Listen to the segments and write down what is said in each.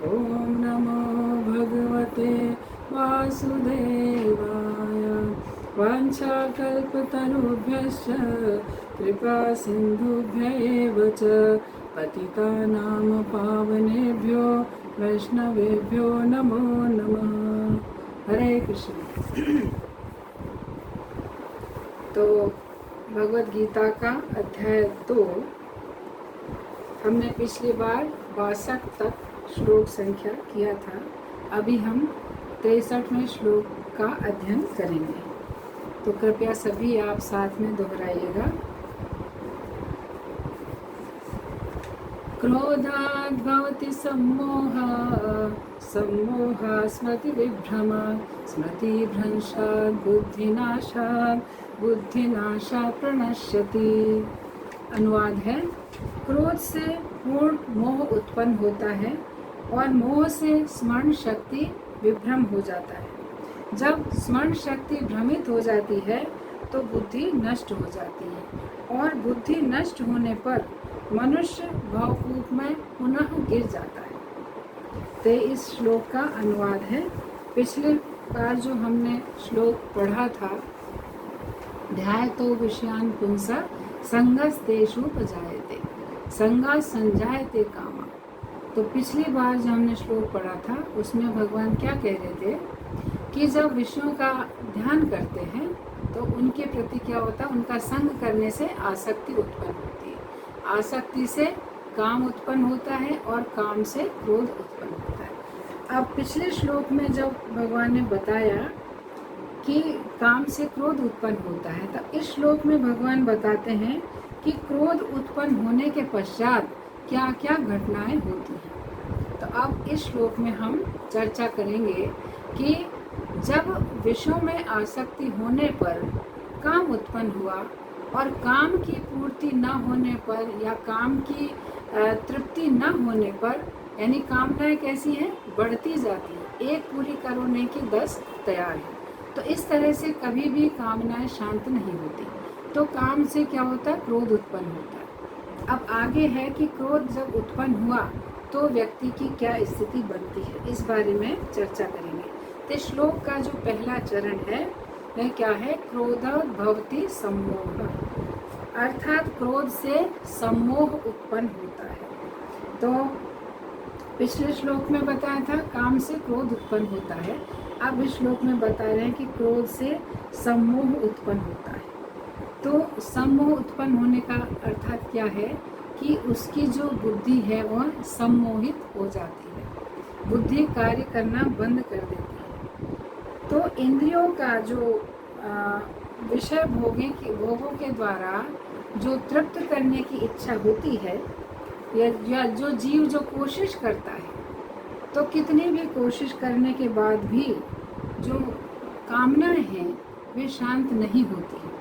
ॐ नमो भगवते वासुदेवाय। वाञ्छाकल्पतरुभ्यश्च कृपा सिन्धुभ्य एव च पतितानां पावनेभ्यो वैष्णवेभ्यो नमो नमः। हरे कृष्ण। तो भगवद गीता का अध्याय 2 हमने पिछली बार 62 तक श्लोक संख्या किया था। अभी हम 63वें श्लोक का अध्ययन करेंगे, तो कृपया सभी आप साथ में दोहराइएगा। क्रोधाद् भवति सम्मोहः, सम्मोहात् स्मृतिविभ्रमः, स्मृतिभ्रंशात् बुद्धिनाशात्, बुद्धिनाशात् प्रणश्यति। अनुवाद है, क्रोध से पूर्ण मोह उत्पन्न होता है और मोह से स्मरण शक्ति विभ्रम हो जाता है। जब स्मरण शक्ति भ्रमित हो जाती है तो बुद्धि नष्ट हो जाती है और बुद्धि नष्ट होने पर मनुष्य भावकूप में पुनः गिर जाता है। तो इस श्लोक का अनुवाद है। पिछले बार जो हमने श्लोक पढ़ा था, ध्यायतो विषयान् पुंसा संगस्तेषुपजायते, संगा संजायते कामा। तो पिछली बार जो हमने श्लोक पढ़ा था उसमें भगवान क्या कह रहे थे कि जब विषयों का ध्यान करते हैं तो उनके प्रति क्या होता है, उनका संग करने से आसक्ति उत्पन्न होती है, आसक्ति से काम उत्पन्न होता है और काम से क्रोध उत्पन्न होता है। अब पिछले श्लोक में जब भगवान ने बताया कि काम से क्रोध उत्पन्न होता है, तो इस श्लोक में भगवान बताते हैं कि क्रोध उत्पन्न होने के पश्चात क्या क्या घटनाएं होती हैं। तो अब इस श्लोक में हम चर्चा करेंगे कि जब विषयों में आसक्ति होने पर काम उत्पन्न हुआ और काम की पूर्ति न होने पर या काम की तृप्ति न होने पर, यानी कामनाएं कैसी हैं, बढ़ती जाती है, एक पूरी करने की 10 तैयार है। तो इस तरह से कभी भी कामनाएं शांत नहीं होती, तो काम से क्या होता है, क्रोध उत्पन्न होता है। अब आगे है कि क्रोध जब उत्पन्न हुआ तो व्यक्ति की क्या स्थिति बनती है, इस बारे में चर्चा करेंगे। तो श्लोक का जो पहला चरण है वह क्या है, क्रोधाद् भवति सम्मोह, अर्थात क्रोध से सम्मोह उत्पन्न होता है। तो पिछले श्लोक में बताया था काम से क्रोध उत्पन्न होता है, अब इस श्लोक में बता रहे हैं कि क्रोध से सम्मोह उत्पन्न होता है। तो सम्मोह उत्पन्न होने का अर्थात क्या है कि उसकी जो बुद्धि है वह सम्मोहित हो जाती है, बुद्धि कार्य करना बंद कर देती है। तो इंद्रियों का जो विषय भोगों के द्वारा जो तृप्त करने की इच्छा होती है, या जो जीव जो कोशिश करता है, तो कितनी भी कोशिश करने के बाद भी जो कामनाएं हैं वे शांत नहीं होती हैं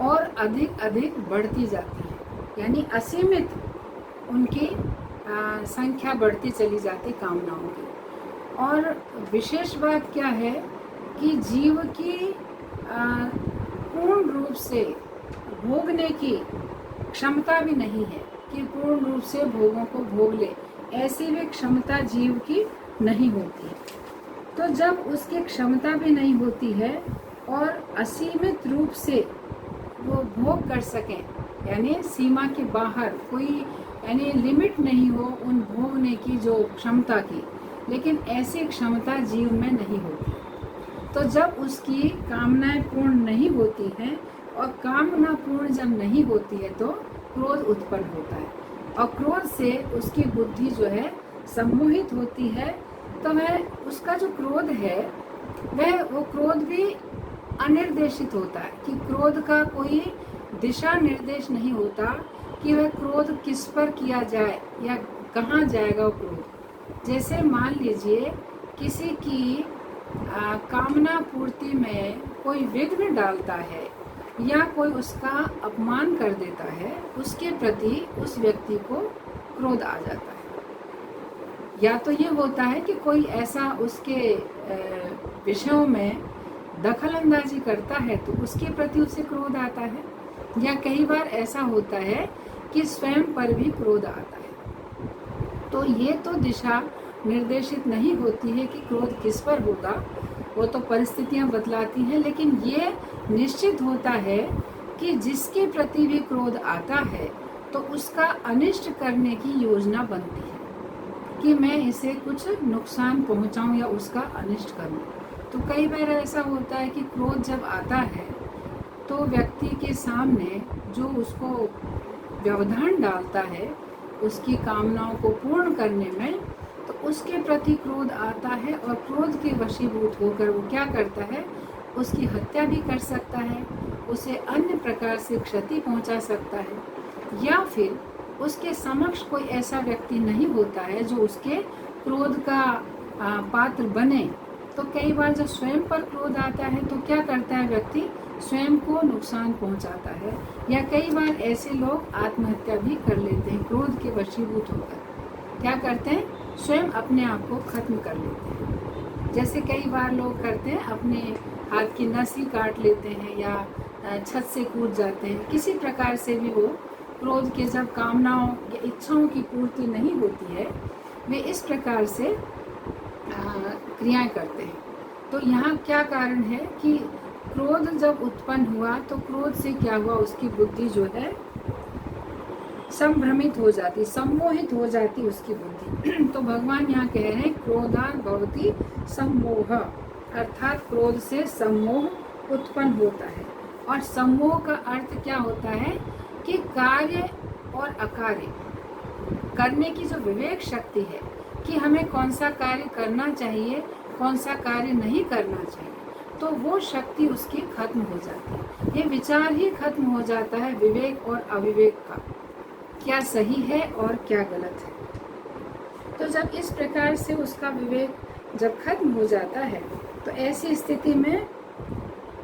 और अधिक अधिक बढ़ती जाती है, यानी असीमित उनकी संख्या बढ़ती चली जाती कामनाओं की। और विशेष बात क्या है कि जीव की पूर्ण रूप से भोगने की क्षमता भी नहीं है कि पूर्ण रूप से भोगों को भोग ले, ऐसी भी क्षमता जीव की नहीं होती है। तो जब उसकी क्षमता भी नहीं होती है और असीमित रूप से वो भोग कर सकें, यानी सीमा के बाहर कोई यानी लिमिट नहीं हो उन भोगने की जो क्षमता की, लेकिन ऐसी क्षमता जीव में नहीं होती। तो जब उसकी कामनाएं पूर्ण नहीं होती हैं और कामना पूर्ण जब नहीं होती है तो क्रोध उत्पन्न होता है और क्रोध से उसकी बुद्धि जो है सम्मोहित होती है। तो वह उसका जो क्रोध है वो क्रोध भी अनिर्देशित होता है कि क्रोध का कोई दिशा निर्देश नहीं होता कि वह क्रोध किस पर किया जाए या कहाँ जाएगा वो क्रोध। जैसे मान लीजिए किसी की कामना पूर्ति में कोई विघ्न डालता है या कोई उसका अपमान कर देता है, उसके प्रति उस व्यक्ति को क्रोध आ जाता है। या तो ये होता है कि कोई ऐसा उसके विषयों में दखल अंदाजी करता है तो उसके प्रति उसे क्रोध आता है, या कई बार ऐसा होता है कि स्वयं पर भी क्रोध आता है। तो ये तो दिशा निर्देशित नहीं होती है कि क्रोध किस पर होगा, वो तो परिस्थितियां बतलाती हैं, लेकिन ये निश्चित होता है कि जिसके प्रति भी क्रोध आता है तो उसका अनिष्ट करने की योजना बनती है कि मैं इसे कुछ नुकसान पहुंचाऊं या उसका अनिष्ट करूं। तो कई बार ऐसा होता है कि क्रोध जब आता है तो व्यक्ति के सामने जो उसको व्यवधान डालता है उसकी कामनाओं को पूर्ण करने में, तो उसके प्रति क्रोध आता है और क्रोध के वशीभूत होकर वो क्या करता है, उसकी हत्या भी कर सकता है, उसे अन्य प्रकार से क्षति पहुंचा सकता है, या फिर उसके समक्ष कोई ऐसा व्यक्ति नहीं होता है जो उसके क्रोध का पात्र बने। तो कई बार जब स्वयं पर क्रोध आता है तो क्या करता है व्यक्ति, स्वयं को नुकसान पहुंचाता है, या कई बार ऐसे लोग आत्महत्या भी कर लेते हैं क्रोध के वशीभूत होकर। क्या करते हैं, स्वयं अपने आप को खत्म कर लेते हैं। जैसे कई बार लोग करते हैं, अपने हाथ की नस ही काट लेते हैं या छत से कूद जाते हैं। किसी प्रकार से भी वो क्रोध के जब कामनाओं या इच्छाओं की पूर्ति नहीं होती है, वे इस प्रकार से क्रियाएं करते हैं। तो यहाँ क्या कारण है कि क्रोध जब उत्पन्न हुआ तो क्रोध से क्या हुआ, उसकी बुद्धि जो है संभ्रमित हो जाती, सम्मोहित हो जाती उसकी बुद्धि। तो भगवान यहाँ कह रहे हैं क्रोधात् भवति सम्मोह, अर्थात क्रोध से सम्मोह उत्पन्न होता है। और सम्मोह का अर्थ क्या होता है कि कार्य और अकार्य करने की जो विवेक शक्ति है कि हमें कौन सा कार्य करना चाहिए, कौन सा कार्य नहीं करना चाहिए, तो वो शक्ति उसकी खत्म हो जाती है। ये विचार ही खत्म हो जाता है विवेक और अविवेक का, क्या सही है और क्या गलत है। तो जब इस प्रकार से उसका विवेक जब खत्म हो जाता है तो ऐसी स्थिति में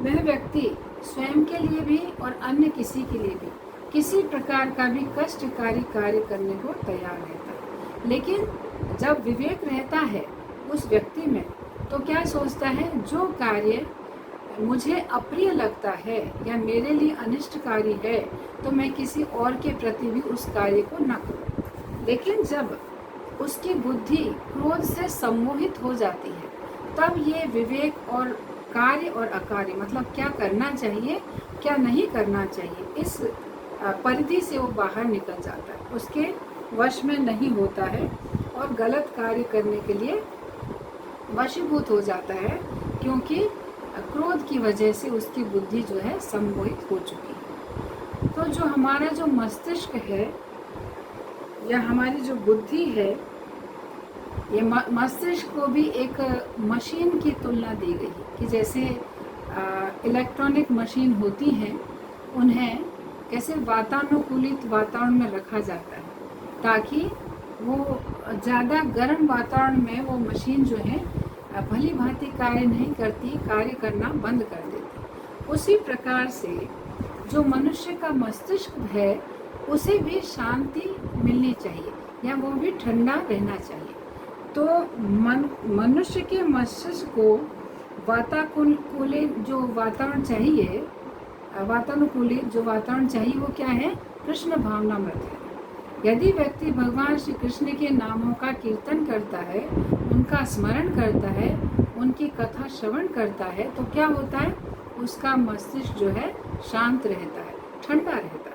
वह व्यक्ति स्वयं के लिए भी और अन्य किसी के लिए भी किसी प्रकार का भी कष्टकारी कार्य करने को तैयार रहता है। लेकिन जब विवेक रहता है उस व्यक्ति में तो क्या सोचता है, जो कार्य मुझे अप्रिय लगता है या मेरे लिए अनिष्टकारी है तो मैं किसी और के प्रति भी उस कार्य को न करूं। लेकिन जब उसकी बुद्धि क्रोध से सम्मोहित हो जाती है तब ये विवेक और कार्य और अकार्य, मतलब क्या करना चाहिए क्या नहीं करना चाहिए, इस परिधि से वो बाहर निकल जाता है, उसके वश में नहीं होता है और गलत कार्य करने के लिए वशीभूत हो जाता है, क्योंकि क्रोध की वजह से उसकी बुद्धि जो है सम्मोहित हो चुकी है। तो जो हमारा जो मस्तिष्क है या हमारी जो बुद्धि है, ये मस्तिष्क को भी एक मशीन की तुलना दी गई कि जैसे इलेक्ट्रॉनिक मशीन होती हैं, उन्हें कैसे वातानुकूलित वातावरण में रखा जाता है ताकि वो ज़्यादा गर्म वातावरण में वो मशीन जो है भली भांति कार्य नहीं करती, कार्य करना बंद कर देती। उसी प्रकार से जो मनुष्य का मस्तिष्क है उसे भी शांति मिलनी चाहिए या वो भी ठंडा रहना चाहिए। तो मनुष्य के मस्तिष्क को वातानुकूलित जो वातावरण चाहिए, वातानुकूलित जो वातावरण चाहिए वो क्या है, कृष्ण भावनामृत है। यदि व्यक्ति भगवान श्री कृष्ण के नामों का कीर्तन करता है, उनका स्मरण करता है, उनकी कथा श्रवण करता है, तो क्या होता है, उसका मस्तिष्क जो है शांत रहता है, ठंडा रहता है।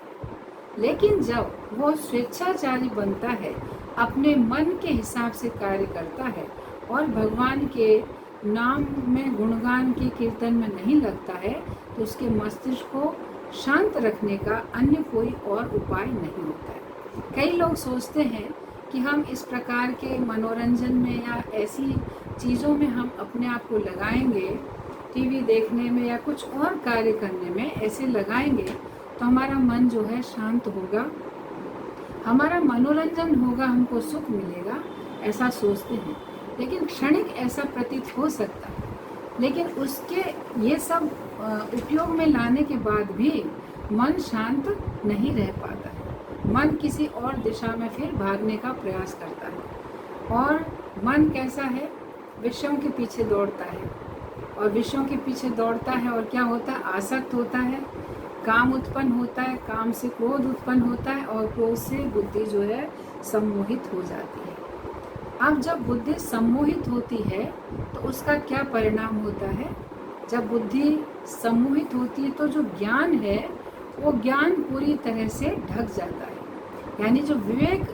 लेकिन जब वो स्वेच्छाचारी बनता है, अपने मन के हिसाब से कार्य करता है और भगवान के नाम में गुणगान के कीर्तन में नहीं लगता है, तो उसके मस्तिष्क को शांत रखने का अन्य कोई और उपाय नहीं होता है। कई लोग सोचते हैं कि हम इस प्रकार के मनोरंजन में या ऐसी चीज़ों में हम अपने आप को लगाएंगे, टीवी देखने में या कुछ और कार्य करने में ऐसे लगाएंगे तो हमारा मन जो है शांत होगा, हमारा मनोरंजन होगा, हमको सुख मिलेगा, ऐसा सोचते हैं। लेकिन क्षणिक ऐसा प्रतीत हो सकता है, लेकिन उसके ये सब उपयोग में लाने के बाद भी मन शांत नहीं रह पाता है। मन किसी और दिशा में फिर भागने का प्रयास करता है। और मन कैसा है, विषयों के पीछे दौड़ता है और विषयों के पीछे दौड़ता है और क्या होता है, आसक्त होता है, काम उत्पन्न होता है, काम से क्रोध उत्पन्न होता है और क्रोध से बुद्धि जो है सम्मोहित हो जाती है। अब जब बुद्धि सम्मोहित होती है तो उसका क्या परिणाम होता है? जब बुद्धि सम्मोहित होती है तो जो ज्ञान है वो ज्ञान पूरी तरह से ढक जाता है। यानी जो विवेक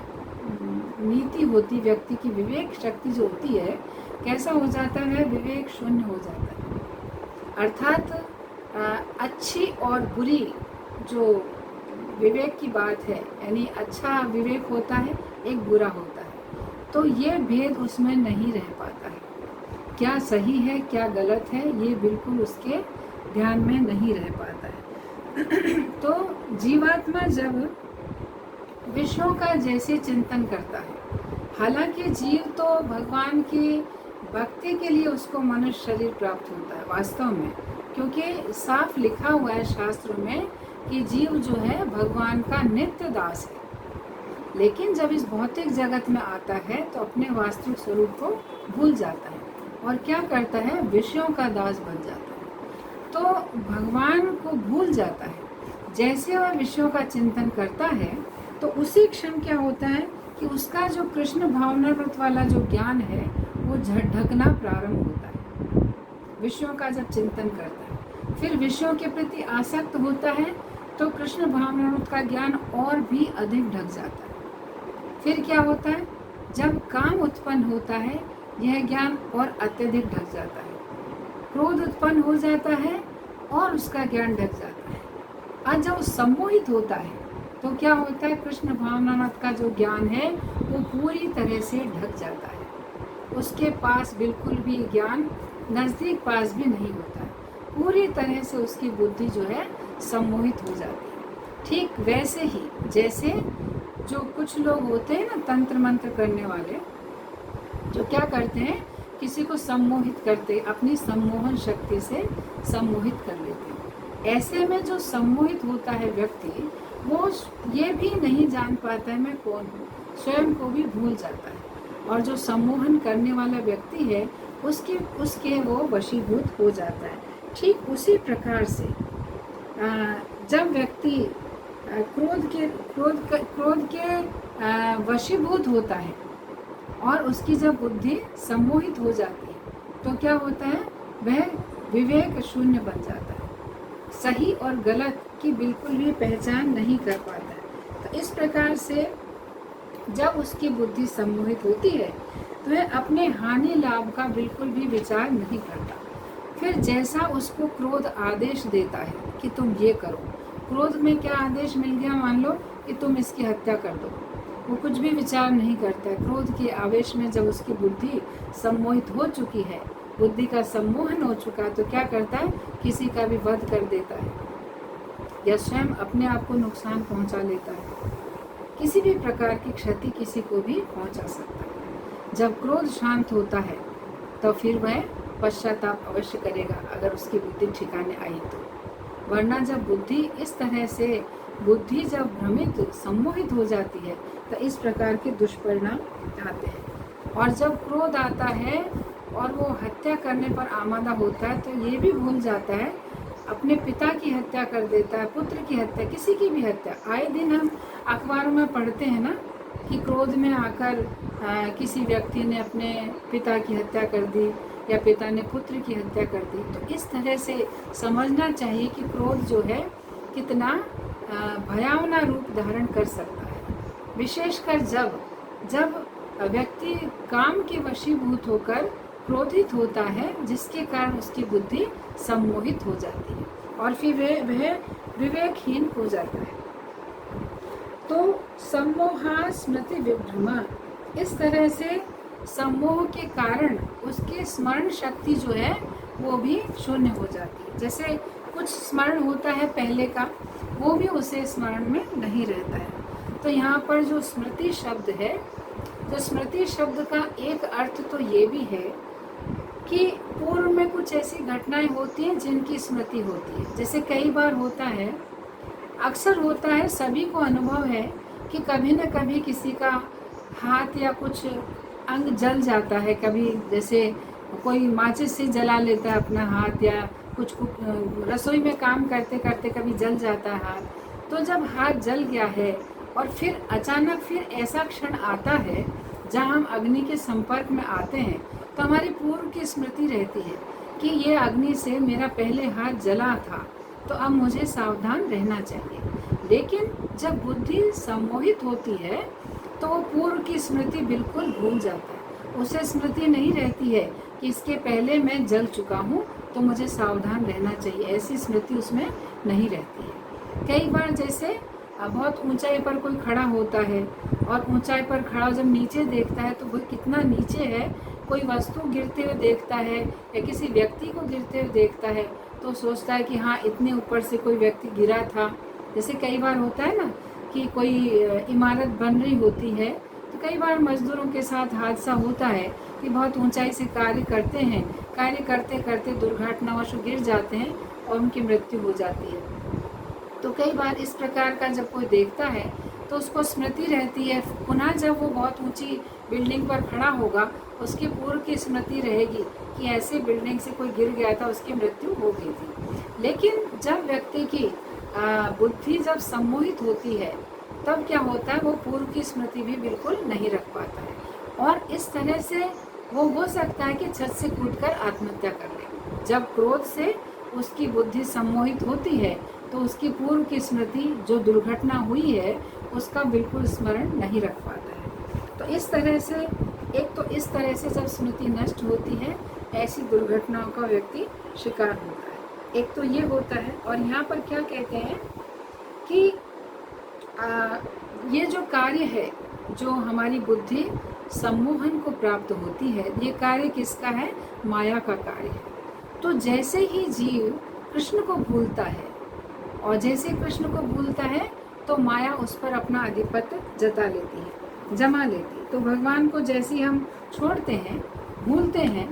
नीति होती, व्यक्ति की विवेक शक्ति जो होती है, कैसा हो जाता है? विवेक शून्य हो जाता है। अर्थात अच्छी और बुरी जो विवेक की बात है, यानी अच्छा विवेक होता है, एक बुरा होता है, तो ये भेद उसमें नहीं रह पाता है। क्या सही है क्या गलत है ये बिल्कुल उसके ध्यान में नहीं रह पाता है। तो जीवात्मा जब विषयों का जैसे चिंतन करता है, हालांकि जीव तो भगवान की भक्ति के लिए उसको मनुष्य शरीर प्राप्त होता है वास्तव में, क्योंकि साफ लिखा हुआ है शास्त्रों में कि जीव जो है भगवान का नित्य दास है। लेकिन जब इस भौतिक जगत में आता है तो अपने वास्तविक स्वरूप को भूल जाता है और क्या करता है? विषयों का दास बन जाता है। तो भगवान को भूल जाता है। जैसे वह विषयों का चिंतन करता है तो उसी क्षण क्या होता है कि उसका जो कृष्ण भावनामृत वाला जो ज्ञान है वो ढकना प्रारंभ होता है। विषयों का जब चिंतन करता है, फिर विषयों के प्रति आसक्त होता है तो कृष्ण भावनामृत का ज्ञान और भी अधिक ढक जाता है। फिर क्या होता है? जब काम उत्पन्न होता है यह ज्ञान और अत्यधिक ढक जाता है। क्रोध उत्पन्न हो जाता है और उसका ज्ञान ढक जाता है। आज जब सम्मोहित होता है तो क्या होता है? कृष्ण भावनामृत का जो ज्ञान है वो पूरी तरह से ढक जाता है। उसके पास बिल्कुल भी ज्ञान नज़दीक पास भी नहीं होता है। पूरी तरह से उसकी बुद्धि जो है सम्मोहित हो जाती है। ठीक वैसे ही जैसे जो कुछ लोग होते हैं ना, तंत्र मंत्र करने वाले, जो क्या करते हैं? किसी को सम्मोहित करते, अपनी सम्मोहन शक्ति से सम्मोहित कर लेते हैं। ऐसे में जो सम्मोहित होता है व्यक्ति, वो ये भी नहीं जान पाता है मैं कौन हूँ, स्वयं को भी भूल जाता है। और जो सम्मोहन करने वाला व्यक्ति है उसके वो वशीभूत हो जाता है। ठीक उसी प्रकार से जब व्यक्ति क्रोध के वशीभूत होता है और उसकी जब बुद्धि सम्मोहित हो जाती है तो क्या होता है? वह विवेक शून्य बन जाता है, सही और गलत की बिल्कुल भी पहचान नहीं कर पाता है। तो इस प्रकार से जब उसकी बुद्धि सम्मोहित होती है तो वह अपने हानि लाभ का बिल्कुल भी विचार नहीं करता। फिर जैसा उसको क्रोध आदेश देता है कि तुम ये करो, क्रोध में क्या आदेश मिल गया? मान लो कि तुम इसकी हत्या कर दो, वो कुछ भी विचार नहीं करता है। क्रोध के आवेश में जब उसकी बुद्धि सम्मोहित हो चुकी है, बुद्धि का सम्मोहन हो चुका है, तो क्या करता है? किसी का भी वध कर देता है या स्वयं अपने आप को नुकसान पहुंचा लेता है। किसी भी प्रकार की क्षति किसी को भी पहुंचा सकता है। जब क्रोध शांत होता है तो फिर वह पश्चाताप अवश्य करेगा अगर उसकी बुद्धि ठिकाने आई तो। वरना जब बुद्धि इस तरह से जब भ्रमित सम्मोहित हो जाती है तो इस प्रकार के दुष्परिणाम आते हैं। और जब क्रोध आता है और वो हत्या करने पर आमादा होता है तो ये भी भूल जाता है, अपने पिता की हत्या कर देता है, पुत्र की हत्या, किसी की भी हत्या। आए दिन हम अखबारों में पढ़ते हैं ना कि क्रोध में आकर किसी व्यक्ति ने अपने पिता की हत्या कर दी या पिता ने पुत्र की हत्या कर दी। तो इस तरह से समझना चाहिए कि क्रोध जो है कितना भयावना रूप धारण कर सकता है, विशेषकर जब व्यक्ति काम के वशीभूत होकर क्रोधित होता है, जिसके कारण उसकी बुद्धि सम्मोहित हो जाती है और फिर वह विवेकहीन हो जाता है। तो सम्मोहा स्मृति विभ्रमा, इस तरह से सम्मोह के कारण उसकी स्मरण शक्ति जो है वो भी शून्य हो जाती है। जैसे कुछ स्मरण होता है पहले का, वो भी उसे स्मरण में नहीं रहता है। तो यहाँ पर जो स्मृति शब्द है, तो स्मृति शब्द का एक अर्थ तो ये भी है कि पूर्व में कुछ ऐसी घटनाएं होती हैं जिनकी स्मृति होती है। जैसे कई बार होता है, अक्सर होता है, सभी को अनुभव है कि कभी न कभी किसी का हाथ या कुछ अंग जल जाता है। कभी जैसे कोई माचिस से जला लेता है अपना हाथ, या कुछ रसोई में काम करते करते कभी जल जाता है हाथ। तो जब हाथ जल गया है और फिर अचानक फिर ऐसा क्षण आता है जहाँ हम अग्नि के संपर्क में आते हैं तो हमारी पूर्व की स्मृति रहती है कि ये अग्नि से मेरा पहले हाथ जला था, तो अब मुझे सावधान रहना चाहिए। लेकिन जब बुद्धि सम्मोहित होती है तो वो पूर्व की स्मृति बिल्कुल भूल जाता है। उसे स्मृति नहीं रहती है कि इसके पहले मैं जल चुका हूँ तो मुझे सावधान रहना चाहिए, ऐसी स्मृति उसमें नहीं रहती है। कई बार जैसे बहुत ऊंचाई पर कोई खड़ा होता है और ऊंचाई पर खड़ा जब नीचे देखता है तो वो कितना नीचे है, कोई वस्तु गिरते हुए देखता है या किसी व्यक्ति को गिरते हुए देखता है तो सोचता है कि हाँ इतने ऊपर से कोई व्यक्ति गिरा था। जैसे कई बार होता है ना कि कोई इमारत बन रही होती है तो कई बार मजदूरों के साथ हादसा होता है कि बहुत ऊंचाई से कार्य करते हैं, कार्य करते करते दुर्घटनावश गिर जाते हैं और उनकी मृत्यु हो जाती है। तो कई बार इस प्रकार का जब कोई देखता है तो उसको स्मृति रहती है, पुनः जब वो बहुत ऊंची बिल्डिंग पर खड़ा होगा उसकी पूर्व की स्मृति रहेगी कि ऐसे बिल्डिंग से कोई गिर गया था, उसकी मृत्यु हो गई थी। लेकिन जब व्यक्ति की बुद्धि जब सम्मोहित होती है तब क्या होता है, वो पूर्व की स्मृति भी बिल्कुल नहीं रख पाता है और इस तरह से वो हो सकता है कि छत से कूदकर आत्महत्या कर ले। जब क्रोध से उसकी बुद्धि सम्मोहित होती है तो उसकी पूर्व की स्मृति जो दुर्घटना हुई है उसका बिल्कुल स्मरण नहीं रख पाता है। तो इस तरह से इस तरह से जब स्मृति नष्ट होती है ऐसी दुर्घटनाओं का व्यक्ति शिकार होता है। एक तो ये होता है। और यहाँ पर क्या कहते हैं कि ये जो कार्य है, जो हमारी बुद्धि सम्मोहन को प्राप्त होती है, ये कार्य किसका है? माया का कार्य है। तो जैसे ही जीव कृष्ण को भूलता है और जैसे कृष्ण को भूलता है तो माया उस पर अपना आधिपत्य जता लेती है, जमा लेती है। तो भगवान को जैसे ही हम छोड़ते हैं, भूलते हैं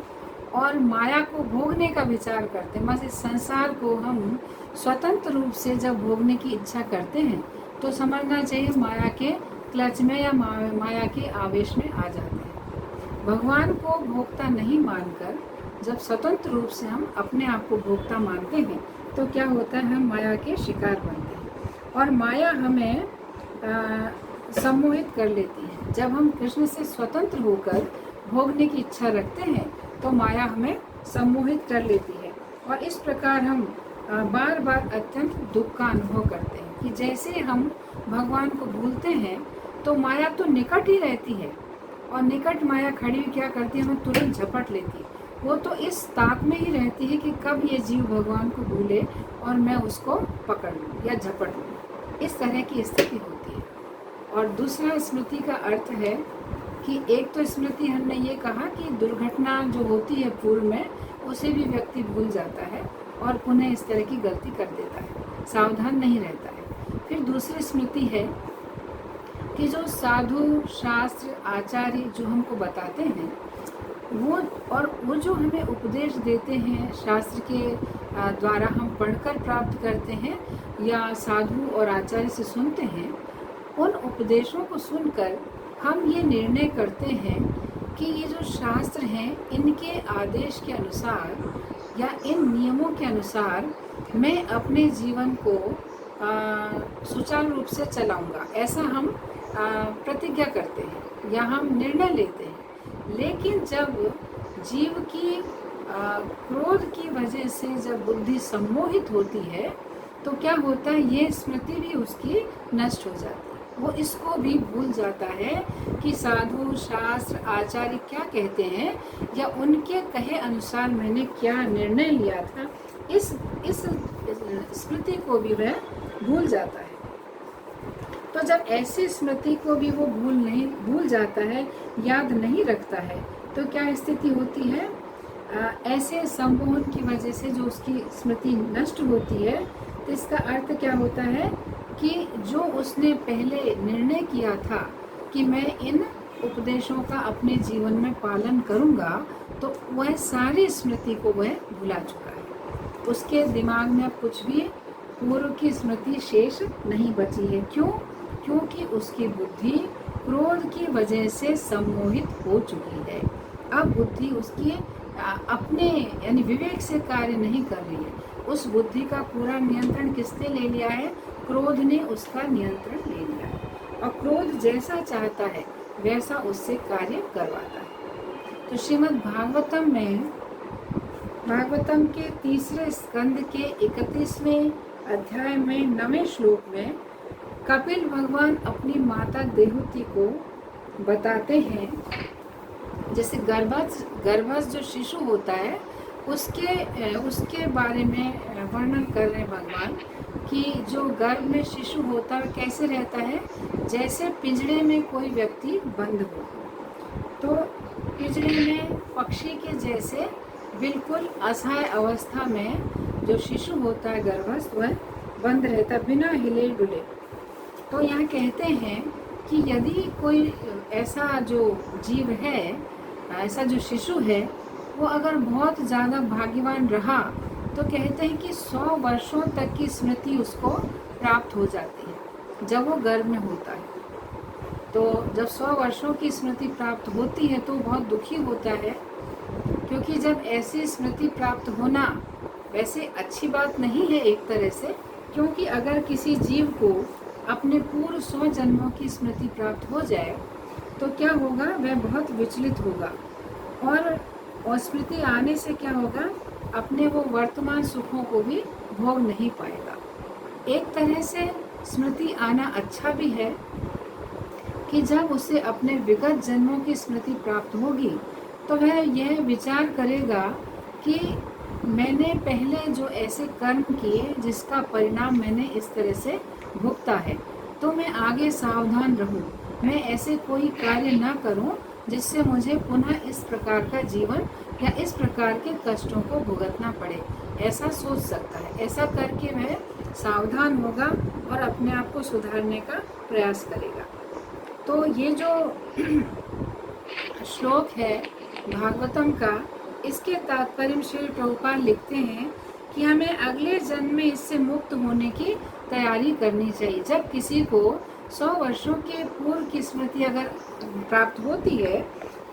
और माया को भोगने का विचार करते हैं, बस इस संसार को हम स्वतंत्र रूप से जब भोगने की इच्छा करते हैं तो समझना चाहिए माया के क्लच में या माया के आवेश में आ जाते हैं। भगवान को भोक्ता नहीं मानकर जब स्वतंत्र रूप से हम अपने आप को भोक्ता मानते हैं तो क्या होता है, हम माया के शिकार बनते हैं और माया हमें सम्मोहित कर लेती है। जब हम कृष्ण से स्वतंत्र होकर भोगने की इच्छा रखते हैं तो माया हमें सम्मोहित कर लेती है और इस प्रकार हम बार बार अत्यंत दुख का अनुभव करते हैं कि जैसे हम भगवान को भूलते हैं तो माया तो निकट ही रहती है और निकट माया खड़ी क्या करती है, हमें तुरंत झपट लेती है। वो तो इस ताक में ही रहती है कि कब ये जीव भगवान को भूले और मैं उसको पकड़ लूँ या झपट लूँ। इस तरह की स्थिति होती है। और दूसरा स्मृति का अर्थ है कि एक तो स्मृति हमने ये कहा कि दुर्घटना जो होती है पूर्व में उसे भी व्यक्ति भूल जाता है और पुनः इस तरह की गलती कर देता है, सावधान नहीं रहता है। फिर दूसरी स्मृति है कि जो साधु शास्त्र आचार्य जो हमको बताते हैं वो जो हमें उपदेश देते हैं, शास्त्र के द्वारा हम पढ़कर प्राप्त करते हैं या साधु और आचार्य से सुनते हैं, उन उपदेशों को सुनकर हम ये निर्णय करते हैं कि ये जो शास्त्र हैं इनके आदेश के अनुसार या इन नियमों के अनुसार मैं अपने जीवन को सुचारू रूप से चलाऊंगा, ऐसा हम प्रतिज्ञा करते हैं या हम निर्णय लेते हैं। लेकिन जब जीव की क्रोध की वजह से जब बुद्धि सम्मोहित होती है तो क्या होता है, ये स्मृति भी उसकी नष्ट हो जाती है। वो इसको भी भूल जाता है कि साधु शास्त्र आचार्य क्या कहते हैं या उनके कहे अनुसार मैंने क्या निर्णय लिया था, इस स्मृति को भी वह भूल जाता है। तो जब ऐसी स्मृति को भी वो भूल जाता है, याद नहीं रखता है, तो क्या स्थिति होती है, ऐसे सम्मोहन की वजह से जो उसकी स्मृति नष्ट होती है, तो इसका अर्थ क्या होता है कि जो उसने पहले निर्णय किया था कि मैं इन उपदेशों का अपने जीवन में पालन करूंगा, तो वह सारी स्मृति को वह भुला चुका है। उसके दिमाग में अब कुछ भी पूर्व की स्मृति शेष नहीं बची है। क्यों? क्योंकि उसकी बुद्धि क्रोध की वजह से सम्मोहित हो चुकी है। अब बुद्धि उसकी अपने यानी विवेक से कार्य नहीं कर रही है। उस बुद्धि का पूरा नियंत्रण किसने ले लिया है? क्रोध ने उसका नियंत्रण ले लिया है। और क्रोध जैसा चाहता है वैसा उससे कार्य करवाता है। तो श्रीमद् भागवतम में, भागवतम के तीसरे स्कंद के 31वें अध्याय में 9वें श्लोक में कपिल भगवान अपनी माता देवहूति को बताते हैं, जैसे गर्भस्थ जो शिशु होता है उसके बारे में वर्णन कर रहे हैं भगवान कि जो गर्भ में शिशु होता है कैसे रहता है, जैसे पिंजड़े में कोई व्यक्ति बंद हो। तो पिंजड़े में पक्षी के जैसे बिल्कुल असहाय अवस्था में जो शिशु होता है गर्भस्थ, वह बंद रहता बिना हिले डुले। तो यहाँ कहते हैं कि यदि कोई ऐसा जो जीव है, ऐसा जो शिशु है, वो अगर बहुत ज़्यादा भाग्यवान रहा तो कहते हैं कि 100 वर्षों तक की स्मृति उसको प्राप्त हो जाती है जब वो गर्भ में होता है। तो जब 100 वर्षों की स्मृति प्राप्त होती है तो बहुत दुखी होता है, क्योंकि जब ऐसी स्मृति प्राप्त होना वैसे अच्छी बात नहीं है एक तरह से, क्योंकि अगर किसी जीव को अपने पूर्व 100 जन्मों की स्मृति प्राप्त हो जाए तो क्या होगा, वह बहुत विचलित होगा और स्मृति आने से क्या होगा, अपने वो वर्तमान सुखों को भी भोग नहीं पाएगा। एक तरह से स्मृति आना अच्छा भी है कि जब उसे अपने विगत जन्मों की स्मृति प्राप्त होगी तो वह यह विचार करेगा कि मैंने पहले जो ऐसे कर्म किए जिसका परिणाम मैंने इस तरह से भुगता है, तो मैं आगे सावधान रहूं, मैं ऐसे कोई कार्य ना करूं जिससे मुझे पुनः इस प्रकार का जीवन या इस प्रकार के कष्टों को भुगतना पड़े। ऐसा सोच सकता है। ऐसा करके वह सावधान होगा और अपने आप को सुधारने का प्रयास करेगा। तो ये जो श्लोक है भागवतम का, इसके तात्पर्य श्री प्रभुपाद लिखते हैं कि हमें अगले जन्म में इससे मुक्त होने की तैयारी करनी चाहिए। जब किसी को 100 वर्षों के पूर्व की स्मृति अगर प्राप्त होती है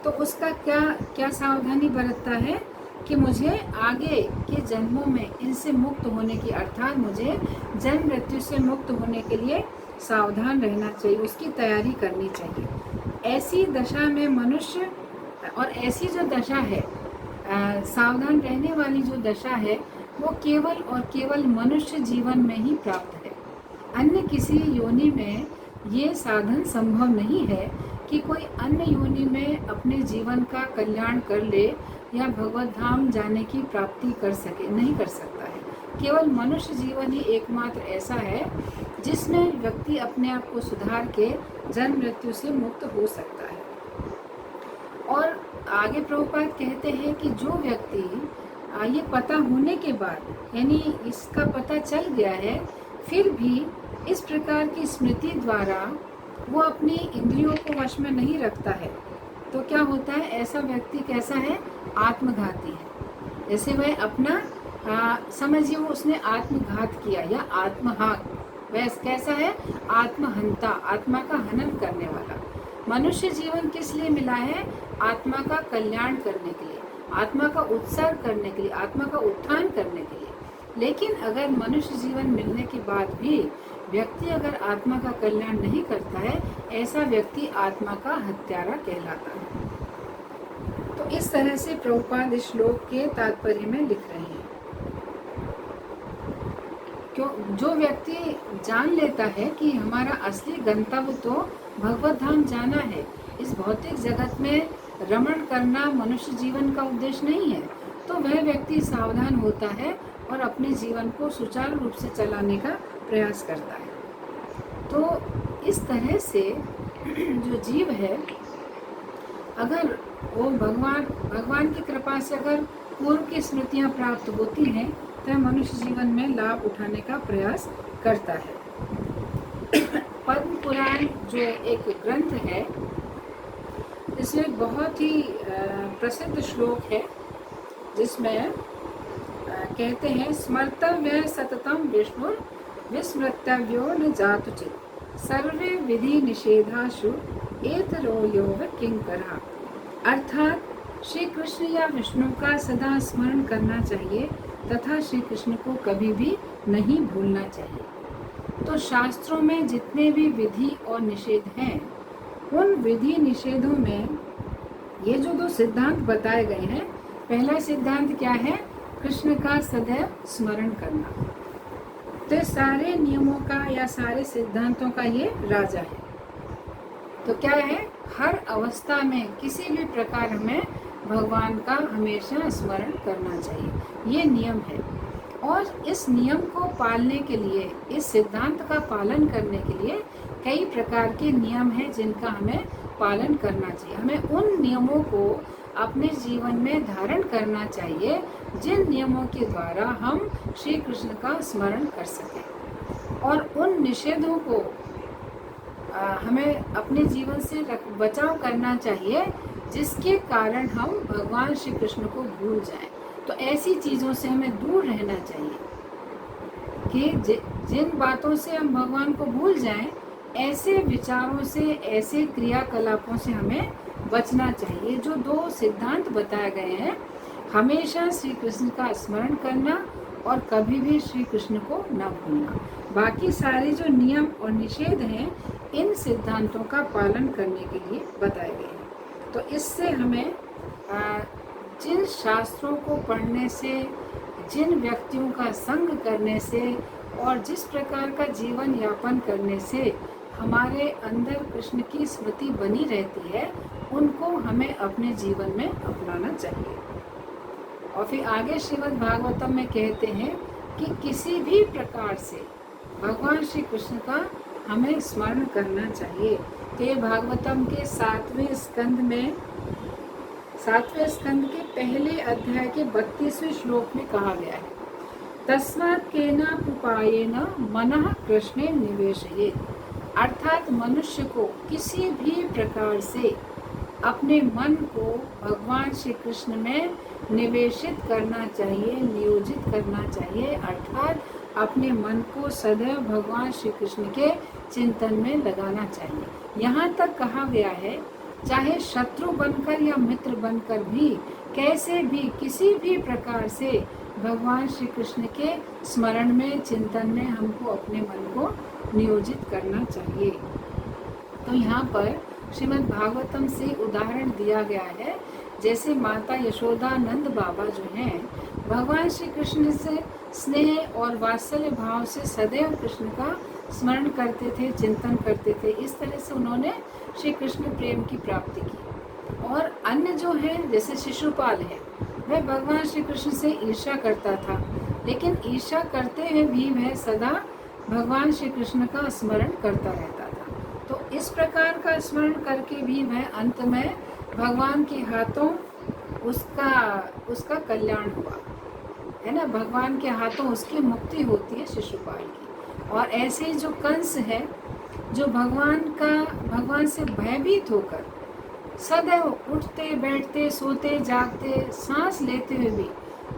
तो उसका क्या सावधानी बरतता है कि मुझे आगे के जन्मों में इनसे मुक्त होने की, अर्थात मुझे जन्म मृत्यु से मुक्त होने के लिए सावधान रहना चाहिए, उसकी तैयारी करनी चाहिए। ऐसी दशा में मनुष्य, और ऐसी जो दशा है सावधान रहने वाली जो दशा है, वो केवल और केवल मनुष्य जीवन में ही प्राप्त है। अन्य किसी योनि में ये साधन संभव नहीं है कि कोई अन्य योनि में अपने जीवन का कल्याण कर ले या भगवत धाम जाने की प्राप्ति कर सके, नहीं कर सकता है। केवल मनुष्य जीवन ही एकमात्र ऐसा है जिसमें व्यक्ति अपने आप को सुधार के जन्म मृत्यु से मुक्त हो सकता है। और आगे प्रभुपाद कहते हैं कि जो व्यक्ति ये पता होने के बाद, यानी इसका पता चल गया है, फिर भी इस प्रकार की स्मृति द्वारा वो अपनी इंद्रियों को वश में नहीं रखता है, तो क्या होता है, ऐसा व्यक्ति कैसा है, आत्मघाती है। जैसे वह अपना समझिए वो उसने आत्मघात किया या आत्महाक, वह कैसा है, आत्महंता, आत्मा का हनन करने वाला। मनुष्य जीवन किस लिए मिला है, आत्मा का कल्याण करने के लिए, आत्मा का उत्सर्ग करने के लिए, आत्मा का उत्थान करने के लिए। लेकिन अगर मनुष्य जीवन मिलने के बाद भी व्यक्ति अगर आत्मा का कल्याण नहीं करता है, ऐसा व्यक्ति आत्मा का हत्यारा कहलाता है। तो इस तरह से प्रभुपाद इस श्लोक के तात्पर्य में लिख रहे हैं। क्यों, जो व्यक्ति जान लेता है कि हमारा असली गंतव्य तो भगवत धाम जाना है, इस भौतिक जगत में रमण करना मनुष्य जीवन का उद्देश्य नहीं है, तो वह व्यक्ति सावधान होता है और अपने जीवन को सुचारू रूप से चलाने का प्रयास करता है। तो इस तरह से जो जीव है, अगर वो भगवान की कृपा से अगर पूर्व की स्मृतियाँ प्राप्त होती हैं तो मनुष्य जीवन में लाभ उठाने का प्रयास करता है। पद्म पुराण जो एक ग्रंथ है, इसमें एक बहुत ही प्रसिद्ध श्लोक है जिसमें कहते हैं, स्मर्तव्य सततम विष्णु विस्मृतव्यो न जातुचित सर्वे विधि निषेधाशु एतरो योग किंकरा। अर्थात श्री कृष्ण या विष्णु का सदा स्मरण करना चाहिए तथा श्री कृष्ण को कभी भी नहीं भूलना चाहिए। तो शास्त्रों में जितने भी विधि और निषेध हैं उन विधि निषेधों में ये जो दो सिद्धांत बताए गए हैं, पहला सिद्धांत क्या है? कृष्ण का सदैव स्मरण करना। तो सारे नियमों का या सारे सिद्धांतों का ये राजा है। तो क्या है? हर अवस्था में किसी भी प्रकार हमें भगवान का हमेशा स्मरण करना चाहिए, ये नियम है। और इस नियम को पालने के लिए, इस सिद्धांत का पालन करने के लिए कई प्रकार के नियम हैं जिनका हमें पालन करना चाहिए। हमें उन नियमों को अपने जीवन में धारण करना चाहिए जिन नियमों के द्वारा हम श्री कृष्ण का स्मरण कर सकें। और उन निषेधों को हमें अपने जीवन से बचाव करना चाहिए जिसके कारण हम भगवान श्री कृष्ण को भूल जाएं। तो ऐसी चीज़ों से हमें दूर रहना चाहिए कि जिन बातों से हम भगवान को भूल जाएं, ऐसे विचारों से, ऐसे क्रियाकलापों से हमें बचना चाहिए। जो दो सिद्धांत बताए गए हैं, हमेशा श्री कृष्ण का स्मरण करना और कभी भी श्री कृष्ण को न भूलना। बाकी सारे जो नियम और निषेध हैं, इन सिद्धांतों का पालन करने के लिए बताए गए हैं। तो इससे हमें जिन शास्त्रों को पढ़ने से, जिन व्यक्तियों का संग करने से और जिस प्रकार का जीवन यापन करने से हमारे अंदर कृष्ण की स्मृति बनी रहती है, उनको हमें अपने जीवन में अपनाना चाहिए। और फिर आगे श्रीमद् भागवतम में कहते हैं कि किसी भी प्रकार से भगवान श्री कृष्ण का हमें स्मरण करना चाहिए। तो ये भागवतम के 7वें स्कंद के पहले अध्याय के 32वें श्लोक में कहा गया है, तस्मात् केनापुपायेन मनः कृष्णे निवेशयेत्। अर्थात मनुष्य को किसी भी प्रकार से अपने मन को भगवान श्री कृष्ण में निवेशित करना चाहिए, नियोजित करना चाहिए। अर्थात अपने मन को सदैव भगवान श्री कृष्ण के चिंतन में लगाना चाहिए। यहाँ तक कहा गया है, चाहे शत्रु बनकर या मित्र बनकर भी, कैसे भी, किसी भी प्रकार से भगवान श्री कृष्ण के स्मरण में, चिंतन में हमको अपने मन को नियोजित करना चाहिए। तो यहाँ पर श्रीमद् भागवतम से उदाहरण दिया गया है, जैसे माता यशोदा नंद बाबा जो हैं, भगवान श्री कृष्ण से स्नेह और वात्सल्य भाव से सदैव कृष्ण का स्मरण करते थे, चिंतन करते थे। इस तरह से उन्होंने श्री कृष्ण प्रेम की प्राप्ति की। और अन्य जो हैं, जैसे शिशुपाल है, वह भगवान श्री कृष्ण से ईर्ष्या करता था, लेकिन ईर्ष्या करते हुए भी वह सदा भगवान श्री कृष्ण का स्मरण करता रहता था। तो इस प्रकार का स्मरण करके भी वह अंत में भगवान के हाथों उसका कल्याण हुआ, है ना। भगवान के हाथों उसकी मुक्ति होती है शिशुपाल की। और ऐसे ही जो कंस है, जो भगवान से भयभीत होकर सदैव उठते बैठते, सोते जागते, सांस लेते हुए भी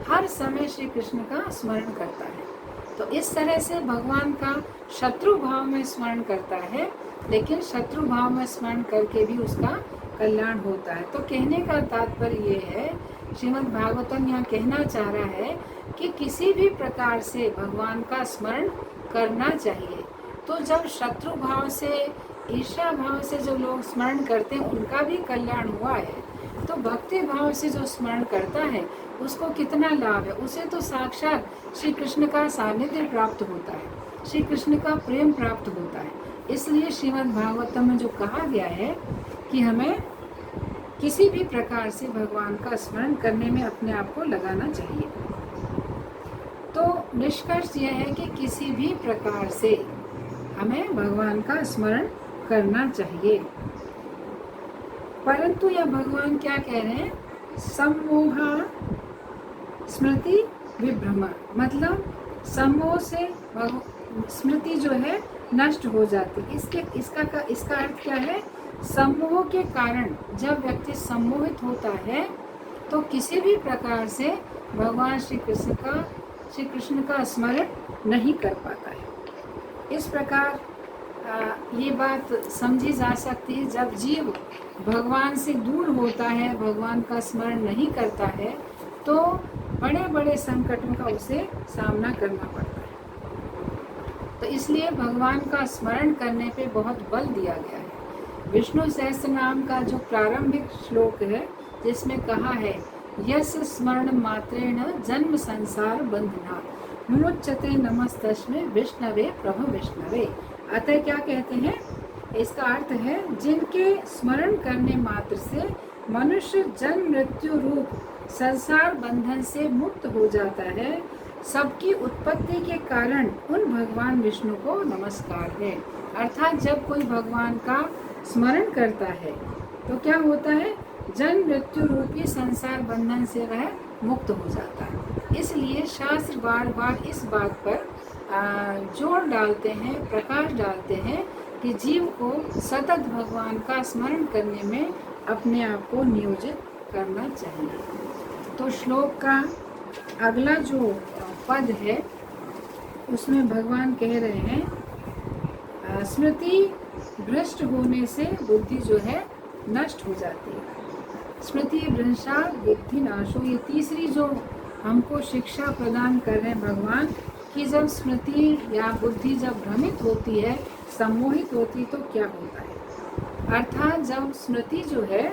हर समय श्री कृष्ण का स्मरण करता है। तो इस तरह से भगवान का शत्रु भाव में स्मरण करता है, लेकिन शत्रु भाव में स्मरण करके भी उसका कल्याण होता है। तो कहने का तात्पर्य ये है, श्रीमद् भागवतम यहाँ कहना चाह रहा है कि किसी भी प्रकार से भगवान का स्मरण करना चाहिए। तो जब शत्रु भाव से, ईर्ष्या भाव से जो लोग स्मरण करते हैं, उनका भी कल्याण हुआ है, तो भक्ति भाव से जो स्मरण करता है उसको कितना लाभ है। उसे तो साक्षात श्री कृष्ण का सानिध्य प्राप्त होता है, श्री कृष्ण का प्रेम प्राप्त होता है। इसलिए श्रीमद् भागवतम में जो कहा गया है कि हमें किसी भी प्रकार से भगवान का स्मरण करने में अपने आप को लगाना चाहिए। तो निष्कर्ष यह है कि किसी भी प्रकार से हमें भगवान का स्मरण करना चाहिए। परंतु यह भगवान क्या कह रहे हैं, सम्मोहा स्मृति विभ्रम, मतलब सम्मोह से स्मृति जो है नष्ट हो जाती। इसका अर्थ क्या है, सम्मोह के कारण जब व्यक्ति सम्मोहित होता है तो किसी भी प्रकार से भगवान श्री कृष्ण का स्मरण नहीं कर पाता है। इस प्रकार ये बात समझी जा सकती है, जब जीव भगवान से दूर होता है, भगवान का स्मरण नहीं करता है, तो बड़े बड़े संकटों का उसे सामना करना पड़ता है। तो इसलिए भगवान का स्मरण करने पे बहुत बल दिया गया है। विष्णु सहस्त्र नाम का जो प्रारंभिक श्लोक है जिसमें कहा है यस स्मरण मात्रेण जन्म संसार बंधना मुमुच्यते नमस्तस्मै विष्णवे प्रभु विष्णवे। अतः क्या कहते हैं, इसका अर्थ है जिनके स्मरण करने मात्र से मनुष्य जन्म मृत्यु रूप संसार बंधन से मुक्त हो जाता है, सबकी उत्पत्ति के कारण उन भगवान विष्णु को नमस्कार है। अर्थात जब कोई भगवान का स्मरण करता है तो क्या होता है, जन्म मृत्यु रूपी संसार बंधन से वह मुक्त हो जाता है। इसलिए शास्त्र बार बार इस बात पर जोर डालते हैं, प्रकाश डालते हैं कि जीव को सतत भगवान का स्मरण करने में अपने आप को नियोजित करना चाहिए। तो श्लोक का अगला जो पद है उसमें भगवान कह रहे हैं स्मृति भ्रष्ट होने से बुद्धि जो है नष्ट हो जाती है। स्मृति भ्रंशा बुद्धि नाशो, ये तीसरी जो हमको शिक्षा प्रदान कर रहे हैं भगवान कि जब स्मृति या बुद्धि जब भ्रमित होती है, सम्मोहित होती है तो क्या होता है। अर्थात जब स्मृति जो है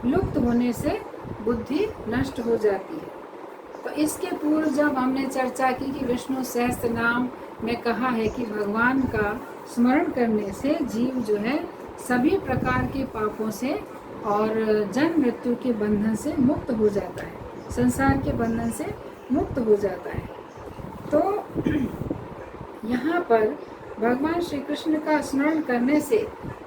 लुप्त होने से बुद्धि नष्ट हो जाती है। तो इसके पूर्व जब हमने चर्चा की कि विष्णु सहस्त्र नाम में कहा है कि भगवान का स्मरण करने से जीव जो है सभी प्रकार के पापों से और जन्म मृत्यु के बंधन से मुक्त हो जाता है, संसार के बंधन से मुक्त हो जाता है। तो यहाँ पर भगवान श्री कृष्ण का स्मरण करने से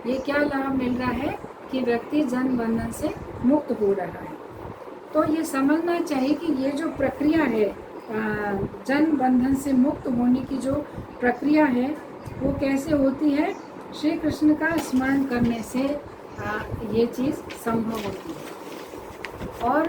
ये क्या लाभ मिल रहा है कि व्यक्ति जन्म बंधन से मुक्त हो रहा है। तो ये समझना चाहिए कि ये जो प्रक्रिया है जन्म बंधन से मुक्त होने की जो प्रक्रिया है वो कैसे होती है, श्री कृष्ण का स्मरण करने से ये चीज़ संभव होती है। और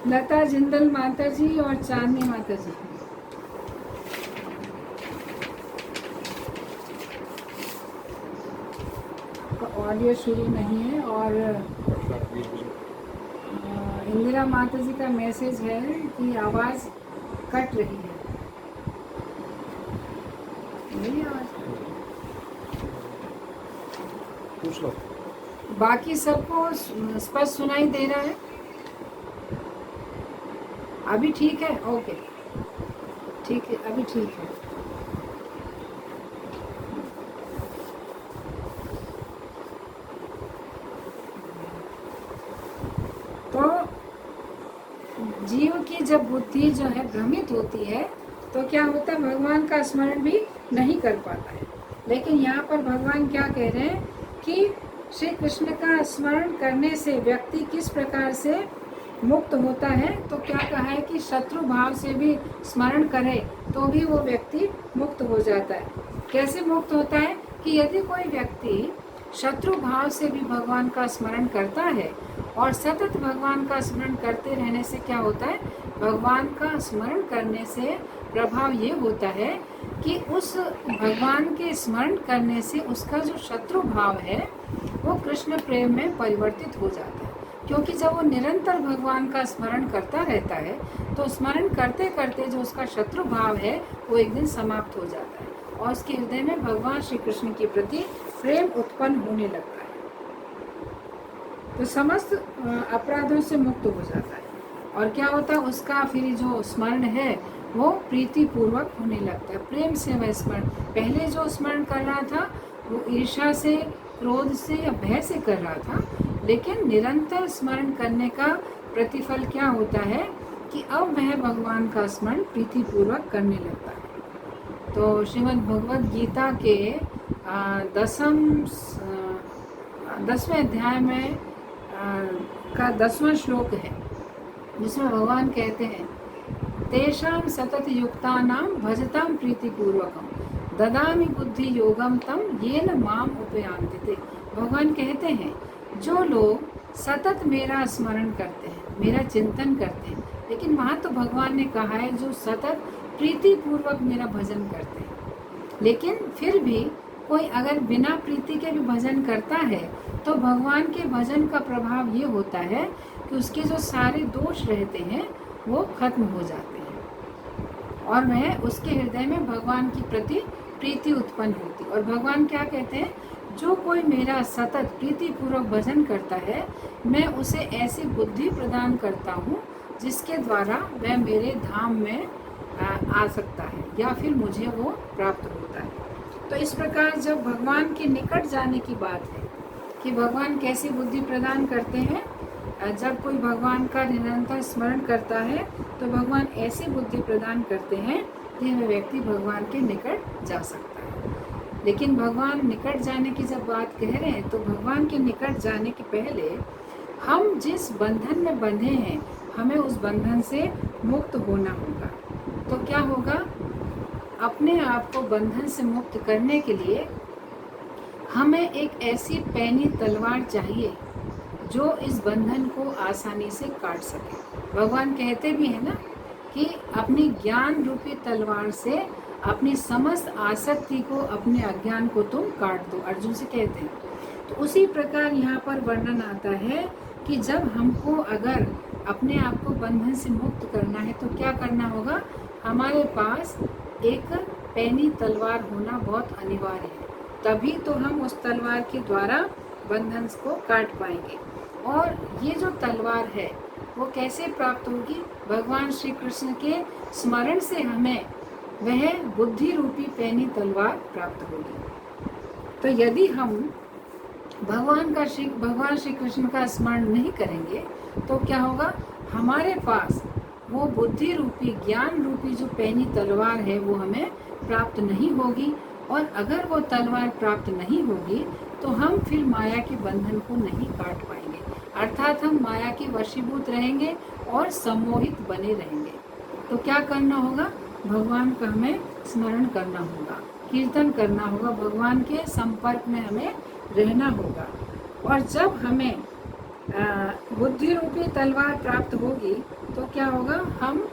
लता जिंदल माता जी और चांदनी माता जी, ऑडियो शुरू नहीं है। और इंदिरा माता जी का मैसेज है कि आवाज़ कट रही है। मेरी आवाज़ पूछ लो। बाकी सबको स्पष्ट सुनाई दे रहा है? अभी ठीक है? ओके ठीक है, अभी ठीक है। तो जीव की जब बुद्धि जो है भ्रमित होती है तो क्या होता है, भगवान का स्मरण भी नहीं कर पाता है। लेकिन यहाँ पर भगवान क्या कह रहे हैं कि श्री कृष्ण का स्मरण करने से व्यक्ति किस प्रकार से मुक्त होता है। तो क्या कहा है कि शत्रु भाव से भी स्मरण करे तो भी वो व्यक्ति मुक्त हो जाता है। कैसे मुक्त होता है कि यदि कोई व्यक्ति शत्रु भाव से भी भगवान का स्मरण करता है और सतत भगवान का स्मरण करते रहने से क्या होता है, भगवान का स्मरण करने से प्रभाव ये होता है कि उस भगवान के स्मरण करने से उसका जो शत्रु भाव है वो कृष्ण प्रेम में परिवर्तित हो जाता है। क्योंकि जब वो निरंतर भगवान का स्मरण करता रहता है तो स्मरण करते करते जो उसका शत्रु भाव है वो एक दिन समाप्त हो जाता है और उसके हृदय में भगवान श्री कृष्ण के प्रति प्रेम उत्पन्न होने लगता है। तो समस्त अपराधों से मुक्त हो जाता है और क्या होता है, उसका फिर जो स्मरण है वो प्रीति पूर्वक होने लगता है, प्रेम से वह स्मरण। पहले जो स्मरण कर रहा था वो ईर्ष्या से, क्रोध से या भय से कर रहा था, लेकिन निरंतर स्मरण करने का प्रतिफल क्या होता है कि अब वह भगवान का स्मरण प्रीति पूर्वक करने लगता है। तो श्रीमद् भगवद गीता के 10वें अध्याय में का 10वां श्लोक है जिसमें भगवान कहते हैं तेषां सतत युक्तानां भजतां प्रीतिपूर्वकं ददामि बुद्धि योगम तम येन माम उपयांति। भगवान कहते हैं जो लोग सतत मेरा स्मरण करते हैं, मेरा चिंतन करते हैं। लेकिन वहाँ तो भगवान ने कहा है जो सतत प्रीति पूर्वक मेरा भजन करते हैं। लेकिन फिर भी कोई अगर बिना प्रीति के भी भजन करता है तो भगवान के भजन का प्रभाव ये होता है कि उसके जो सारे दोष रहते हैं वो खत्म हो जाते हैं और वह उसके हृदय में भगवान की प्रति प्रीति उत्पन्न होती। और भगवान क्या कहते हैं, जो कोई मेरा सतत प्रीति पूर्वक भजन करता है मैं उसे ऐसी बुद्धि प्रदान करता हूँ जिसके द्वारा वह मेरे धाम में आ सकता है या फिर मुझे वो प्राप्त होता है। तो इस प्रकार जब भगवान के निकट जाने की बात है कि भगवान कैसी बुद्धि प्रदान करते हैं, जब कोई भगवान का निरंतर स्मरण करता है तो भगवान ऐसी बुद्धि प्रदान करते हैं कि वह व्यक्ति भगवान के निकट जा सकता है। लेकिन भगवान निकट जाने की जब बात कह रहे हैं तो भगवान के निकट जाने के पहले हम जिस बंधन में बंधे हैं हमें उस बंधन से मुक्त होना होगा। तो क्या होगा, अपने आप को बंधन से मुक्त करने के लिए हमें एक ऐसी पैनी तलवार चाहिए जो इस बंधन को आसानी से काट सके। भगवान कहते भी हैं ना कि अपनी ज्ञान रूपी तलवार से अपनी समस्त आसक्ति को, अपने अज्ञान को तुम काट दो, अर्जुन से कहते हैं। तो उसी प्रकार यहाँ पर वर्णन आता है कि जब हमको अगर अपने आप को बंधन से मुक्त करना है तो क्या करना होगा, हमारे पास एक पैनी तलवार होना बहुत अनिवार्य है। तभी तो हम उस तलवार के द्वारा बंधन को काट पाएंगे। और ये जो तलवार है वो कैसे प्राप्त होगी, भगवान श्री कृष्ण के स्मरण से हमें वह बुद्धि रूपी पैनी तलवार प्राप्त होगी। तो यदि हम भगवान श्री कृष्ण का स्मरण नहीं करेंगे तो क्या होगा, हमारे पास वो बुद्धि रूपी, ज्ञान रूपी जो पैनी तलवार है वो हमें प्राप्त नहीं होगी। और अगर वो तलवार प्राप्त नहीं होगी तो हम फिर माया के बंधन को नहीं काट पाएंगे, अर्थात हम माया के वशीभूत रहेंगे और सम्मोहित बने रहेंगे। तो क्या करना होगा, भगवान का हमें स्मरण करना होगा, कीर्तन करना होगा, भगवान के संपर्क में हमें रहना होगा। और जब हमें बुद्धि रूपी तलवार प्राप्त होगी तो क्या होगा, हम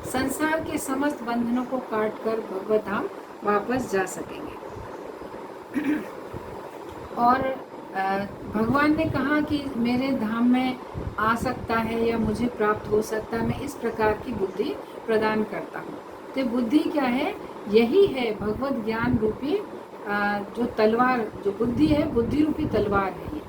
संसार के समस्त बंधनों को काट कर भगवत धाम वापस जा सकेंगे। और भगवान ने कहा कि मेरे धाम में आ सकता है या मुझे प्राप्त हो सकता है, मैं इस प्रकार की बुद्धि प्रदान करता हूँ। तो बुद्धि क्या है, यही है भगवत ज्ञान रूपी जो तलवार, जो बुद्धि है, बुद्धि रूपी तलवार है ये।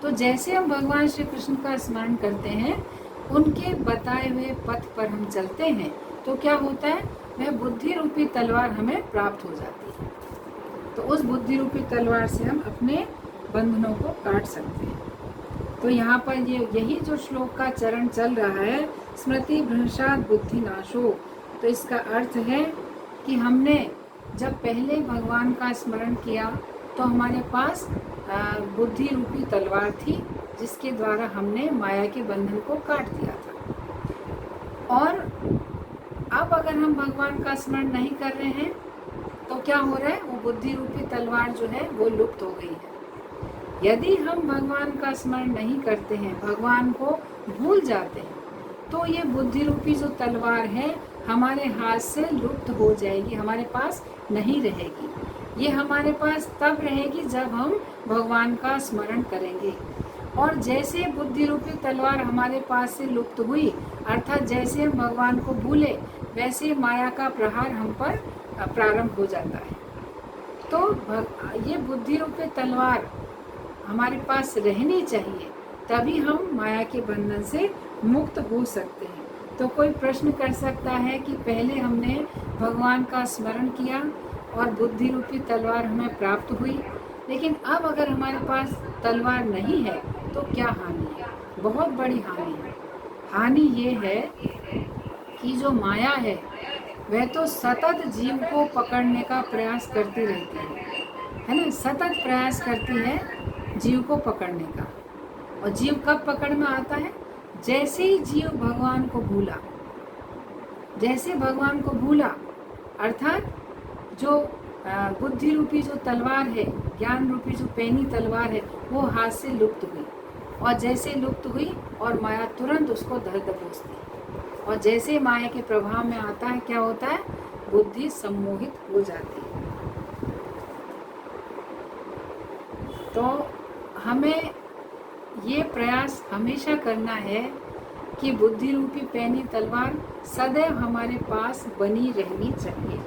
तो जैसे हम भगवान श्री कृष्ण का स्मरण करते हैं, उनके बताए हुए पथ पर हम चलते हैं तो क्या होता है, वह बुद्धि रूपी तलवार हमें प्राप्त हो जाती है। तो उस बुद्धि रूपी तलवार से हम अपने बंधनों को काट सकते हैं। तो यहाँ पर यही जो श्लोक का चरण चल रहा है, स्मृति भ्रंशात् बुद्धि नाशो, तो इसका अर्थ है कि हमने जब पहले भगवान का स्मरण किया तो हमारे पास बुद्धि रूपी तलवार थी जिसके द्वारा हमने माया के बंधन को काट दिया था। और अब अगर हम भगवान का स्मरण नहीं कर रहे हैं तो क्या हो रहा है, वो बुद्धि रूपी तलवार जो है वो लुप्त हो गई है। यदि हम भगवान का स्मरण नहीं करते हैं, भगवान को भूल जाते हैं, तो ये बुद्धि रूपी जो तलवार है हमारे हाथ से लुप्त हो जाएगी, हमारे पास नहीं रहेगी। ये हमारे पास तब रहेगी जब हम भगवान का स्मरण करेंगे। और जैसे बुद्धि रूपी तलवार हमारे पास से लुप्त हुई, अर्थात जैसे हम भगवान को भूले, वैसे माया का प्रहार हम पर प्रारंभ हो जाता है। तो ये बुद्धि रूपी तलवार हमारे पास रहनी चाहिए, तभी हम माया के बंधन से मुक्त हो सकते हैं। तो कोई प्रश्न कर सकता है कि पहले हमने भगवान का स्मरण किया और बुद्धि रूपी तलवार हमें प्राप्त हुई, लेकिन अब अगर हमारे पास तलवार नहीं है तो क्या हानि है, बहुत बड़ी हानि है। हानि ये है कि जो माया है तो सतत जीव को पकड़ने का प्रयास करती रहती है ना, सतत प्रयास करती है जीव को पकड़ने का। और जीव कब पकड़ में आता है, जैसे ही जीव भगवान को भूला, जैसे भगवान को भूला, अर्थात जो बुद्धि रूपी जो तलवार है, ज्ञान रूपी जो पैनी तलवार है, वो हाथ से लुप्त हुई। और जैसे लुप्त हुई और माया तुरंत उसको धर दबोचती। और जैसे माया के प्रभाव में आता है क्या होता है, बुद्धि सम्मोहित हो जाती है। तो हमें ये प्रयास हमेशा करना है कि बुद्धि रूपी पैनी तलवार सदैव हमारे पास बनी रहनी चाहिए।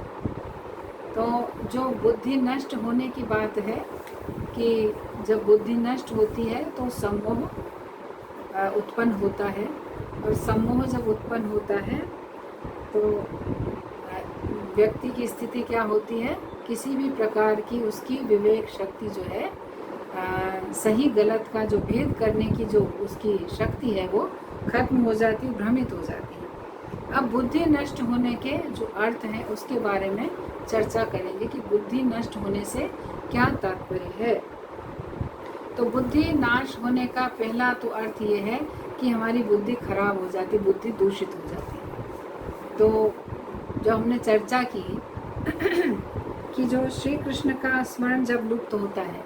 तो जो बुद्धि नष्ट होने की बात है कि जब बुद्धि नष्ट होती है तो सम्मोह उत्पन्न होता है, और सम्मोह जब उत्पन्न होता है तो व्यक्ति की स्थिति क्या होती है, किसी भी प्रकार की उसकी विवेक शक्ति जो है, सही गलत का जो भेद करने की जो उसकी शक्ति है वो खत्म हो जाती है, भ्रमित हो जाती है। अब बुद्धि नष्ट होने के जो अर्थ हैं उसके बारे में चर्चा करेंगे कि बुद्धि नष्ट होने से क्या तात्पर्य है। तो बुद्धि नाश होने का पहला तो अर्थ ये है कि हमारी बुद्धि खराब हो जाती, बुद्धि दूषित हो जाती है। तो जो हमने चर्चा की कि जो श्री कृष्ण का स्मरण जब लुप्त होता है,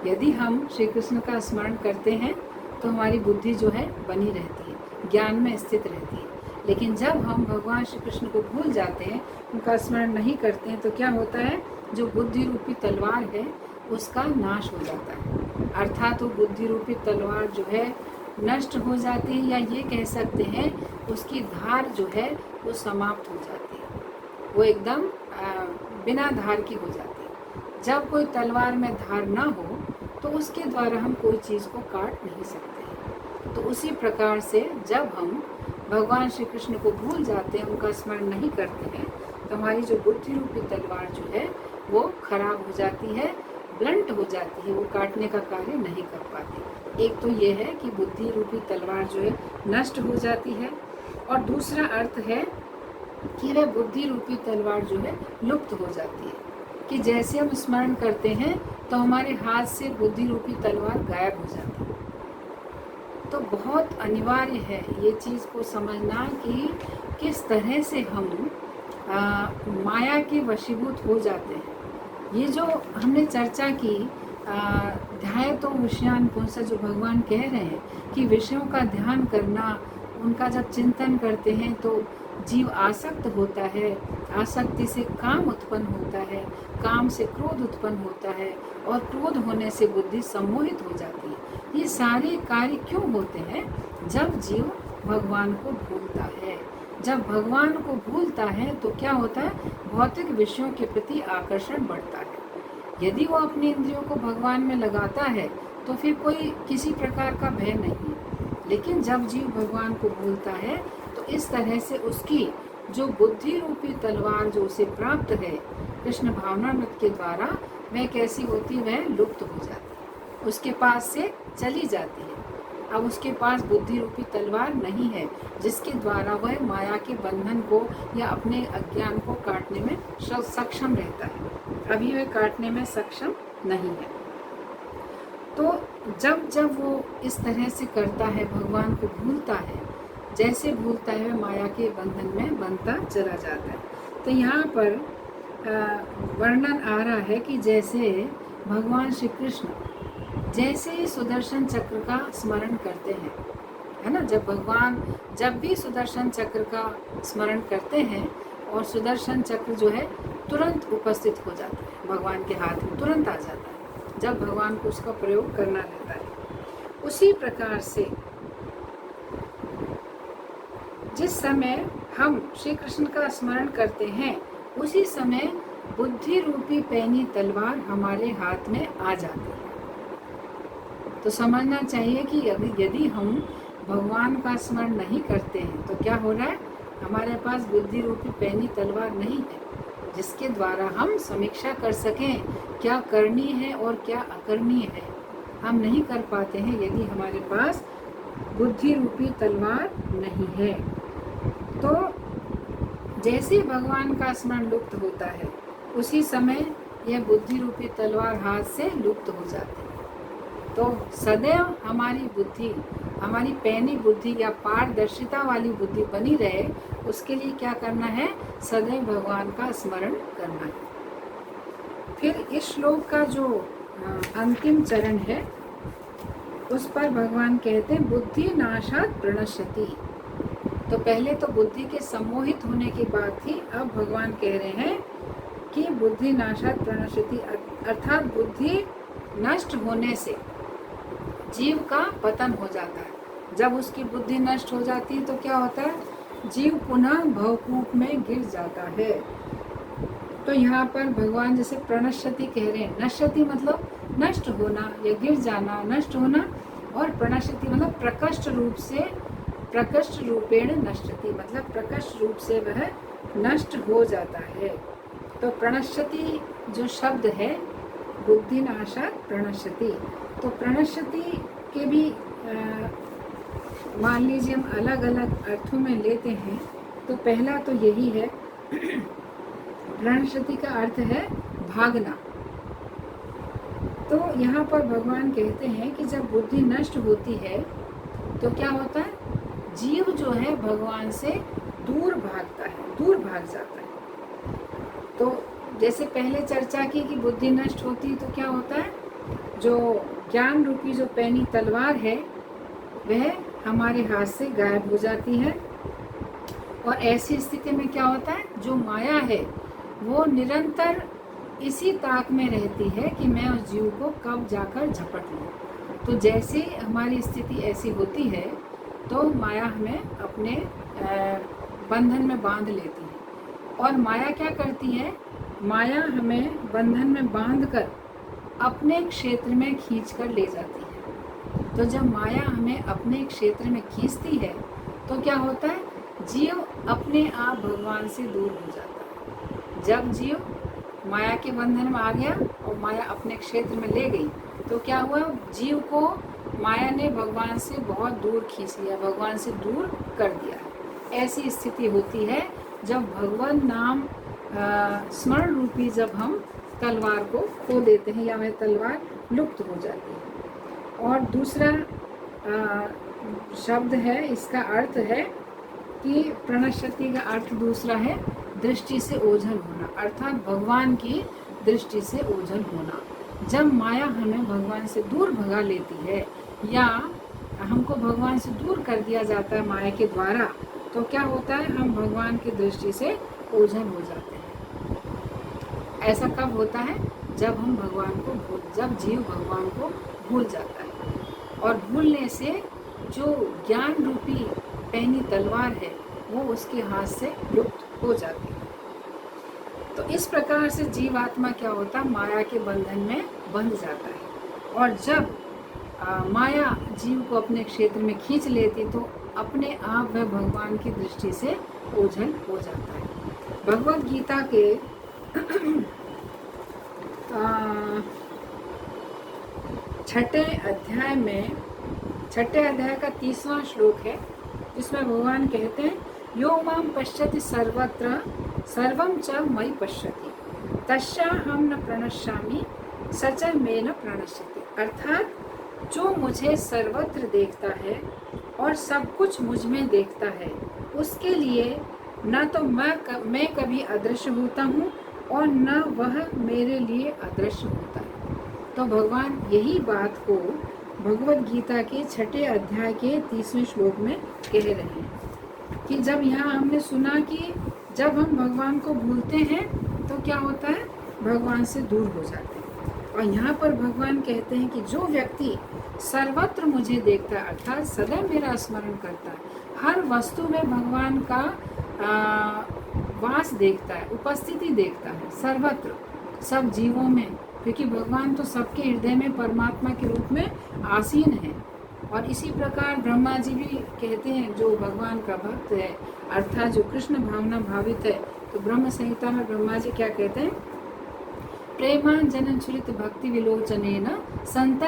यदि हम श्री कृष्ण का स्मरण करते हैं तो हमारी बुद्धि जो है बनी रहती है, ज्ञान में स्थित रहती है। लेकिन जब हम भगवान श्री कृष्ण को भूल जाते हैं, उनका स्मरण नहीं करते हैं, तो क्या होता है, जो बुद्धि रूपी तलवार है उसका नाश हो जाता है। अर्थात वो बुद्धि रूपी तलवार जो है नष्ट हो जाती है, या ये कह सकते हैं उसकी धार जो है वो समाप्त हो जाती है, वो एकदम बिना धार की हो जाती है। जब कोई तलवार में धार ना हो तो उसके द्वारा हम कोई चीज़ को काट नहीं सकते हैं। तो उसी प्रकार से जब हम भगवान श्री कृष्ण को भूल जाते हैं, उनका स्मरण नहीं करते हैं, तो हमारी जो बुद्धि रूपी तलवार जो है वो खराब हो जाती है, ब्लंट हो जाती है, वो काटने का कार्य नहीं कर पाती। एक तो ये है कि बुद्धि रूपी तलवार जो है नष्ट हो जाती है, और दूसरा अर्थ है कि वह बुद्धि रूपी तलवार जो है लुप्त हो जाती है, कि जैसे हम स्मरण करते हैं तो हमारे हाथ से बुद्धि रूपी तलवार गायब हो जाती है। तो बहुत अनिवार्य है ये चीज़ को समझना कि किस तरह से हम माया के वशीभूत हो जाते हैं। ये जो हमने चर्चा की ध्याय तो विषयान पुंस, जो भगवान कह रहे हैं कि विषयों का ध्यान करना, उनका जब चिंतन करते हैं तो जीव आसक्त होता है, आसक्ति से काम उत्पन्न होता है, काम से क्रोध उत्पन्न होता है, और क्रोध होने से बुद्धि सम्मोहित हो जाती है। ये सारे कार्य क्यों होते हैं, जब जीव भगवान को भूलता है। जब भगवान को भूलता है तो क्या होता है, भौतिक विषयों के प्रति आकर्षण बढ़ता है। यदि वो अपनी इंद्रियों को भगवान में लगाता है तो फिर कोई किसी प्रकार का भय नहीं। लेकिन जब जीव भगवान को भूलता है तो इस तरह से उसकी जो बुद्धि रूपी तलवार जो उसे प्राप्त है कृष्ण भावनामृत के द्वारा, वह कैसी होती है, वह लुप्त हो जाती है, उसके पास से चली जाती है। अब उसके पास बुद्धि रूपी तलवार नहीं है जिसके द्वारा वह माया के बंधन को या अपने अज्ञान को काटने में सक्षम रहता है। अभी वह काटने में सक्षम नहीं है। तो जब जब वो इस तरह से करता है, भगवान को भूलता है, जैसे भूलता है वह माया के बंधन में बनता चला जाता है। तो यहाँ पर वर्णन आ रहा है कि जैसे भगवान श्री कृष्ण जैसे ही सुदर्शन चक्र का स्मरण करते हैं, है ना, जब भी सुदर्शन चक्र का स्मरण करते हैं और सुदर्शन चक्र जो है तुरंत उपस्थित हो जाता है, भगवान के हाथ में तुरंत आ जाता है जब भगवान को उसका प्रयोग करना रहता है। उसी प्रकार से जिस समय हम श्री कृष्ण का स्मरण करते हैं उसी समय बुद्धि रूपी पैनी तलवार हमारे हाथ में आ जाती है। तो समझना चाहिए कि यदि हम भगवान का स्मरण नहीं करते हैं तो क्या हो रहा है, हमारे पास बुद्धि रूपी पैनी तलवार नहीं है जिसके द्वारा हम समीक्षा कर सकें क्या करनी है और क्या अकरनी है। हम नहीं कर पाते हैं यदि हमारे पास बुद्धि रूपी तलवार नहीं है। तो जैसे भगवान का स्मरण लुप्त होता है उसी समय यह बुद्धि रूपी तलवार हाथ से लुप्त हो जाती है। तो सदैव हमारी बुद्धि, हमारी पैनी बुद्धि या पारदर्शिता वाली बुद्धि बनी रहे, उसके लिए क्या करना है, सदैव भगवान का स्मरण करना है। फिर इस श्लोक का जो अंतिम चरण है उस पर भगवान कहते हैं बुद्धि नाशात प्रणश्यति। तो पहले तो बुद्धि के सम्मोहित होने की बात थी, अब भगवान कह रहे हैं कि बुद्धि नाशात प्रणश्यति, अर्थात बुद्धि नष्ट होने से जीव का पतन हो जाता है। जब उसकी बुद्धि नष्ट हो जाती है तो क्या होता है, जीव पुनः भवकूप में गिर जाता है। तो यहाँ पर भगवान जैसे प्रणश्यति कह रहे हैं, नश्यति मतलब नष्ट होना या गिर जाना, नष्ट होना, और प्रणश्यति मतलब प्रकष्ट रूप से, प्रकष्ट रूपेण नश्यति मतलब प्रकष्ट रूप से वह नष्ट हो जाता है। तो प्रणश्यति जो शब्द है, बुद्धि नाशात प्रणश्यति, तो प्रणश्यति के भी मान लीजिए हम अलग अलग अर्थों में लेते हैं। तो पहला तो यही है, प्रणश्यति का अर्थ है भागना। तो यहाँ पर भगवान कहते हैं कि जब बुद्धि नष्ट होती है तो क्या होता है, जीव जो है भगवान से दूर भागता है, दूर भाग जाता है। तो जैसे पहले चर्चा की कि बुद्धि नष्ट होती है तो क्या होता है, जो ज्ञान रूपी जो पैनी तलवार है वह हमारे हाथ से गायब हो जाती है। और ऐसी स्थिति में क्या होता है, जो माया है वो निरंतर इसी ताक में रहती है कि मैं उस जीव को कब जाकर झपट लूँ। तो जैसे हमारी स्थिति ऐसी होती है तो माया हमें अपने बंधन में बांध लेती है। और माया क्या करती है, माया हमें बंधन में बांधकर अपने क्षेत्र में खींच कर ले जाती है। तो जब माया हमें अपने क्षेत्र में खींचती है तो क्या होता है, जीव अपने आप भगवान से दूर हो जाता है। जब जीव माया के बंधन में आ गया और माया अपने क्षेत्र में ले गई तो क्या हुआ, जीव को माया ने भगवान से बहुत दूर खींच लिया, भगवान से दूर कर दिया। ऐसी स्थिति होती है जब भगवान नाम स्मरण रूपी जब हम तलवार को खो देते हैं या वह तलवार लुप्त हो जाती है। और दूसरा शब्द है, इसका अर्थ है कि प्रणश्यति का अर्थ दूसरा है दृष्टि से ओझल होना, अर्थात भगवान की दृष्टि से ओझल होना। जब माया हमें भगवान से दूर भगा लेती है या हमको भगवान से दूर कर दिया जाता है माया के द्वारा, तो क्या होता है, हम भगवान की दृष्टि से ओझल हो जाते हैं। ऐसा कब होता है, जब हम भगवान को जब जीव भगवान को भूल जाता है। और भूलने से जो ज्ञान रूपी पैनी तलवार है वो उसके हाथ से लुप्त हो जाती है। तो इस प्रकार से जीवात्मा क्या होता है, माया के बंधन में बंध जाता है। और जब माया जीव को अपने क्षेत्र में खींच लेती तो अपने आप वह भगवान की दृष्टि से ओझल हो जाता है। भगवद गीता के 6 अध्याय का 30वां श्लोक है, जिसमें भगवान कहते हैं, यो मां पश्यति सर्वत्र सर्वं च मयि पश्यति तस्याहं न प्रणश्यामि स च मे न प्रणश्यति। अर्थात जो मुझे सर्वत्र देखता है और सब कुछ मुझ में देखता है, उसके लिए न तो मैं कभी अदृश्य होता हूँ और न वह मेरे लिए अदृश्य होता है। तो भगवान यही बात को भगवद गीता के 6 अध्याय के 30वें श्लोक में कह रहे हैं कि जब यहाँ हमने सुना कि जब हम भगवान को भूलते हैं तो क्या होता है, भगवान से दूर हो जाते हैं। और यहाँ पर भगवान कहते हैं कि जो व्यक्ति सर्वत्र मुझे देखता है, अर्थात सदैव मेरा स्मरण करता है, हर वस्तु में भगवान का वास देखता है, उपस्थिति देखता है, सर्वत्र सब जीवों में, क्योंकि भगवान तो सबके हृदय में परमात्मा के रूप में आसीन है। और इसी प्रकार ब्रह्मा जी भी कहते हैं, जो भगवान का भक्त है अर्थात जो कृष्ण भावना भावित है, तो ब्रह्म संहिता में ब्रह्मा जी क्या कहते हैं, प्रेमांजन छुरित भक्ति विलोचनेन संत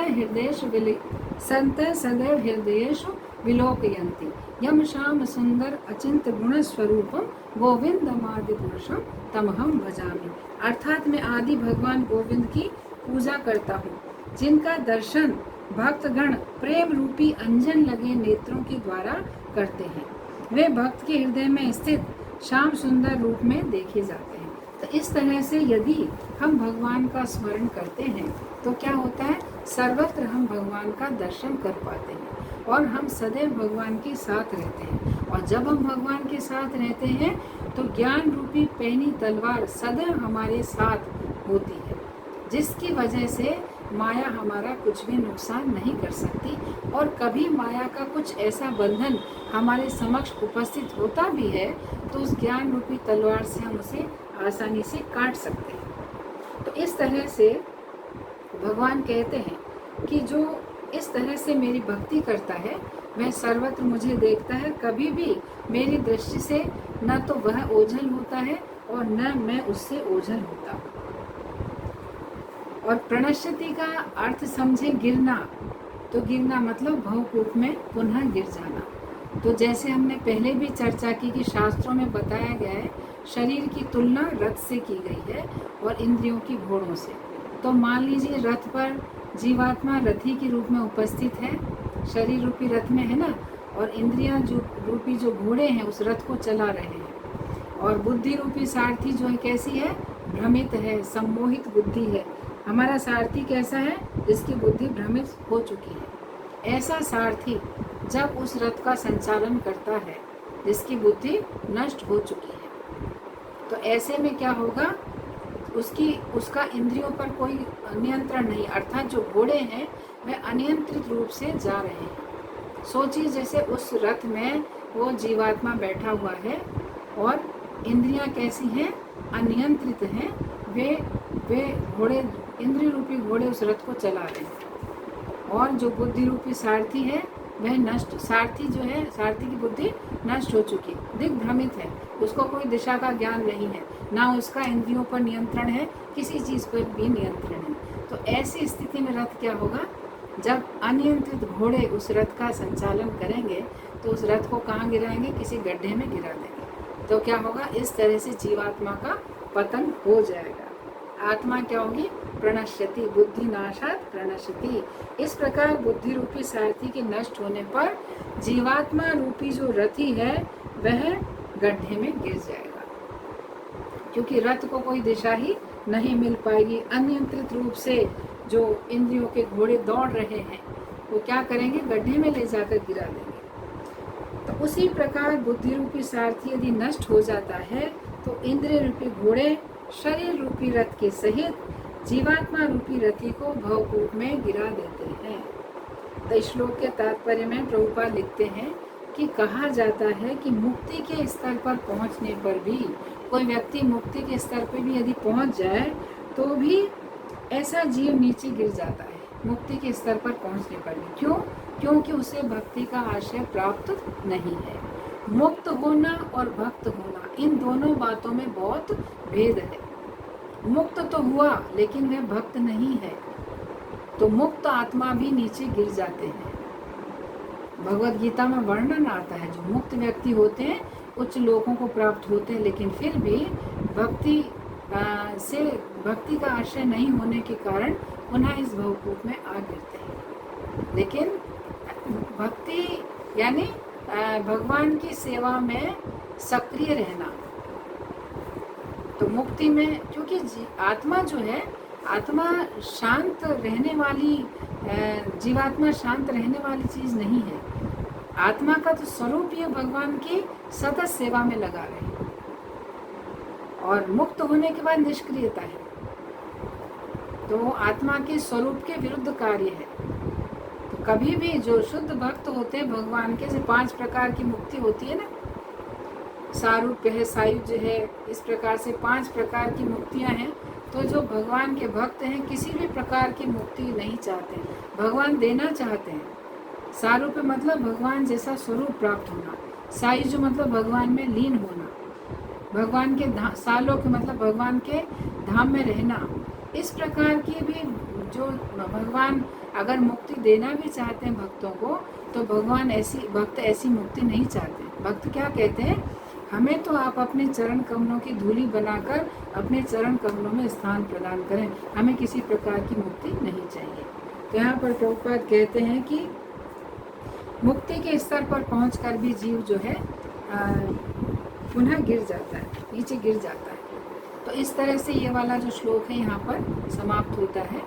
सदैव हृदयेषु विलोकयन्ति यम श्याम सुंदर अचिंत गुण स्वरूपम गोविंदमादि पुरुषम तमहम भजामि। अर्थात मैं आदि भगवान गोविंद की पूजा करता हूँ, जिनका दर्शन भक्तगण प्रेम रूपी अंजन लगे नेत्रों के द्वारा करते हैं। वे भक्त के हृदय में स्थित श्याम सुंदर रूप में देखे जाते हैं। तो इस तरह से यदि हम भगवान का स्मरण करते हैं तो क्या होता है, सर्वत्र हम भगवान का दर्शन कर पाते हैं और हम सदैव भगवान के साथ रहते हैं। और जब हम भगवान के साथ रहते हैं तो ज्ञान रूपी पैनी तलवार सदैव हमारे साथ होती है, जिसकी वजह से माया हमारा कुछ भी नुकसान नहीं कर सकती। और कभी माया का कुछ ऐसा बंधन हमारे समक्ष उपस्थित होता भी है तो उस ज्ञान रूपी तलवार से हम उसे आसानी से काट सकते हैं। तो इस तरह से भगवान कहते हैं कि जो इस तरह से मेरी भक्ति करता है वह सर्वत्र मुझे देखता है, कभी भी मेरी दृष्टि से न तो वह ओझल होता है और न मैं उससे ओझल होता हूँ। और प्रणश्यति का अर्थ समझे गिरना, तो गिरना मतलब भवकूप में पुनः गिर जाना। तो जैसे हमने पहले भी चर्चा की कि शास्त्रों में बताया गया है शरीर की तुलना रथ से की गई है और इंद्रियों की घोड़ों से। तो मान लीजिए रथ पर जीवात्मा रथी के रूप में उपस्थित है, शरीर रूपी रथ में है ना, और इंद्रियां जो रूपी जो घोड़े हैं उस रथ को चला रहे हैं। और बुद्धि रूपी सारथी जो है कैसी है, भ्रमित है, सम्मोहित बुद्धि है। हमारा सारथी कैसा है, जिसकी बुद्धि भ्रमित हो चुकी है। ऐसा सारथी जब उस रथ का संचालन करता है जिसकी बुद्धि नष्ट हो चुकी है, तो ऐसे में क्या होगा, उसका इंद्रियों पर कोई नियंत्रण नहीं, अर्थात जो घोड़े हैं वह अनियंत्रित रूप से जा रहे हैं। सोचिए जैसे उस रथ में वो जीवात्मा बैठा हुआ है और इंद्रियां कैसी हैं, अनियंत्रित हैं। वे घोड़े, इंद्रिय रूपी घोड़े उस रथ को चला रहे हैं। और जो बुद्धि रूपी सारथी है वह नष्ट, सारथी जो है, सारथी की बुद्धि नष्ट हो चुकी, दिग्भ्रमित है, उसको कोई दिशा का ज्ञान नहीं है, ना उसका इंद्रियों पर नियंत्रण है, किसी चीज़ पर भी नियंत्रण है। तो ऐसी स्थिति में रथ क्या होगा, जब अनियंत्रित घोड़े उस रथ का संचालन करेंगे तो उस रथ को कहाँ गिराएंगे, किसी गड्ढे में गिरा देंगे। तो क्या होगा, इस तरह से जीवात्मा का पतन हो जाएगा। आत्मा क्या होगी, प्रणश्यति, बुद्धि नाशात प्रणश्यति। इस प्रकार बुद्धि रूपी सारथी के नष्ट होने पर जीवात्मा रूपी जो रथी है वह गड्ढे में गिर जाएगा, क्योंकि रथ को कोई दिशा ही नहीं मिल पाएगी। अनियंत्रित रूप से जो इंद्रियों के घोड़े दौड़ रहे हैं वो क्या करेंगे, गड्ढे में ले जाकर गिरा देंगे। तो उसी प्रकार बुद्धि रूपी सारथी यदि नष्ट हो जाता है तो इंद्रिय रूपी घोड़े शरीर रूपी रथ के सहित जीवात्मा रूपी रथी को भवकूप में गिरा देते हैं। तो श्लोक के तात्पर्य में प्रभुपाद लिखते हैं कि कहा जाता है कि मुक्ति के स्तर पर पहुंचने पर भी, कोई व्यक्ति मुक्ति के स्तर पर भी यदि पहुंच जाए तो भी ऐसा जीव नीचे गिर जाता है, मुक्ति के स्तर पर पहुंचने पर भी। क्यों? क्योंकि उसे भक्ति का आश्रय प्राप्त नहीं है। मुक्त होना और भक्त होना, इन दोनों बातों में बहुत भेद है। मुक्त तो हुआ लेकिन वह भक्त नहीं है, तो मुक्त आत्मा भी नीचे गिर जाते हैं। भगवत गीता में वर्णन आता है जो मुक्त व्यक्ति होते हैं उच्च लोकों को प्राप्त होते हैं, लेकिन फिर भी भक्ति का आश्रय नहीं होने के कारण पुनः इस भवकूप में आ गिरते हैं। लेकिन भक्ति यानी भगवान की सेवा में सक्रिय रहना, तो मुक्ति में, क्योंकि आत्मा जो है, आत्मा शांत रहने वाली, जीवात्मा शांत रहने वाली चीज़ नहीं है। आत्मा का तो स्वरूप ये भगवान की सतत सेवा में लगा रहे, और मुक्त होने के बाद निष्क्रियता है, तो आत्मा के स्वरूप के विरुद्ध कार्य है। तो कभी भी जो शुद्ध भक्त होते हैं भगवान के, जैसे 5 प्रकार की मुक्ति होती है ना, सारूप्य है, सायुज्य है, इस प्रकार से 5 प्रकार की मुक्तियां हैं। तो जो भगवान के भक्त हैं किसी भी प्रकार की मुक्ति नहीं चाहते, भगवान देना चाहते हैं। सारूप्य मतलब भगवान जैसा स्वरूप प्राप्त होना, सायुज्य मतलब भगवान में लीन होना, भगवान के सालोक्य मतलब भगवान के धाम में रहना। इस प्रकार की भी जो भगवान अगर मुक्ति देना भी चाहते हैं भक्तों को, तो भक्त ऐसी मुक्ति नहीं चाहते। भक्त क्या कहते हैं, हमें तो आप अपने चरण कमलों की धूली बनाकर अपने चरण कमलों में स्थान प्रदान करें, हमें किसी प्रकार की मुक्ति नहीं चाहिए। तो यहाँ पर प्रभुपाद कहते हैं कि मुक्ति के स्तर पर पहुंचकर भी जीव जो है पुनः गिर जाता है, नीचे गिर जाता है। तो इस तरह से ये वाला जो श्लोक है यहाँ पर समाप्त होता है।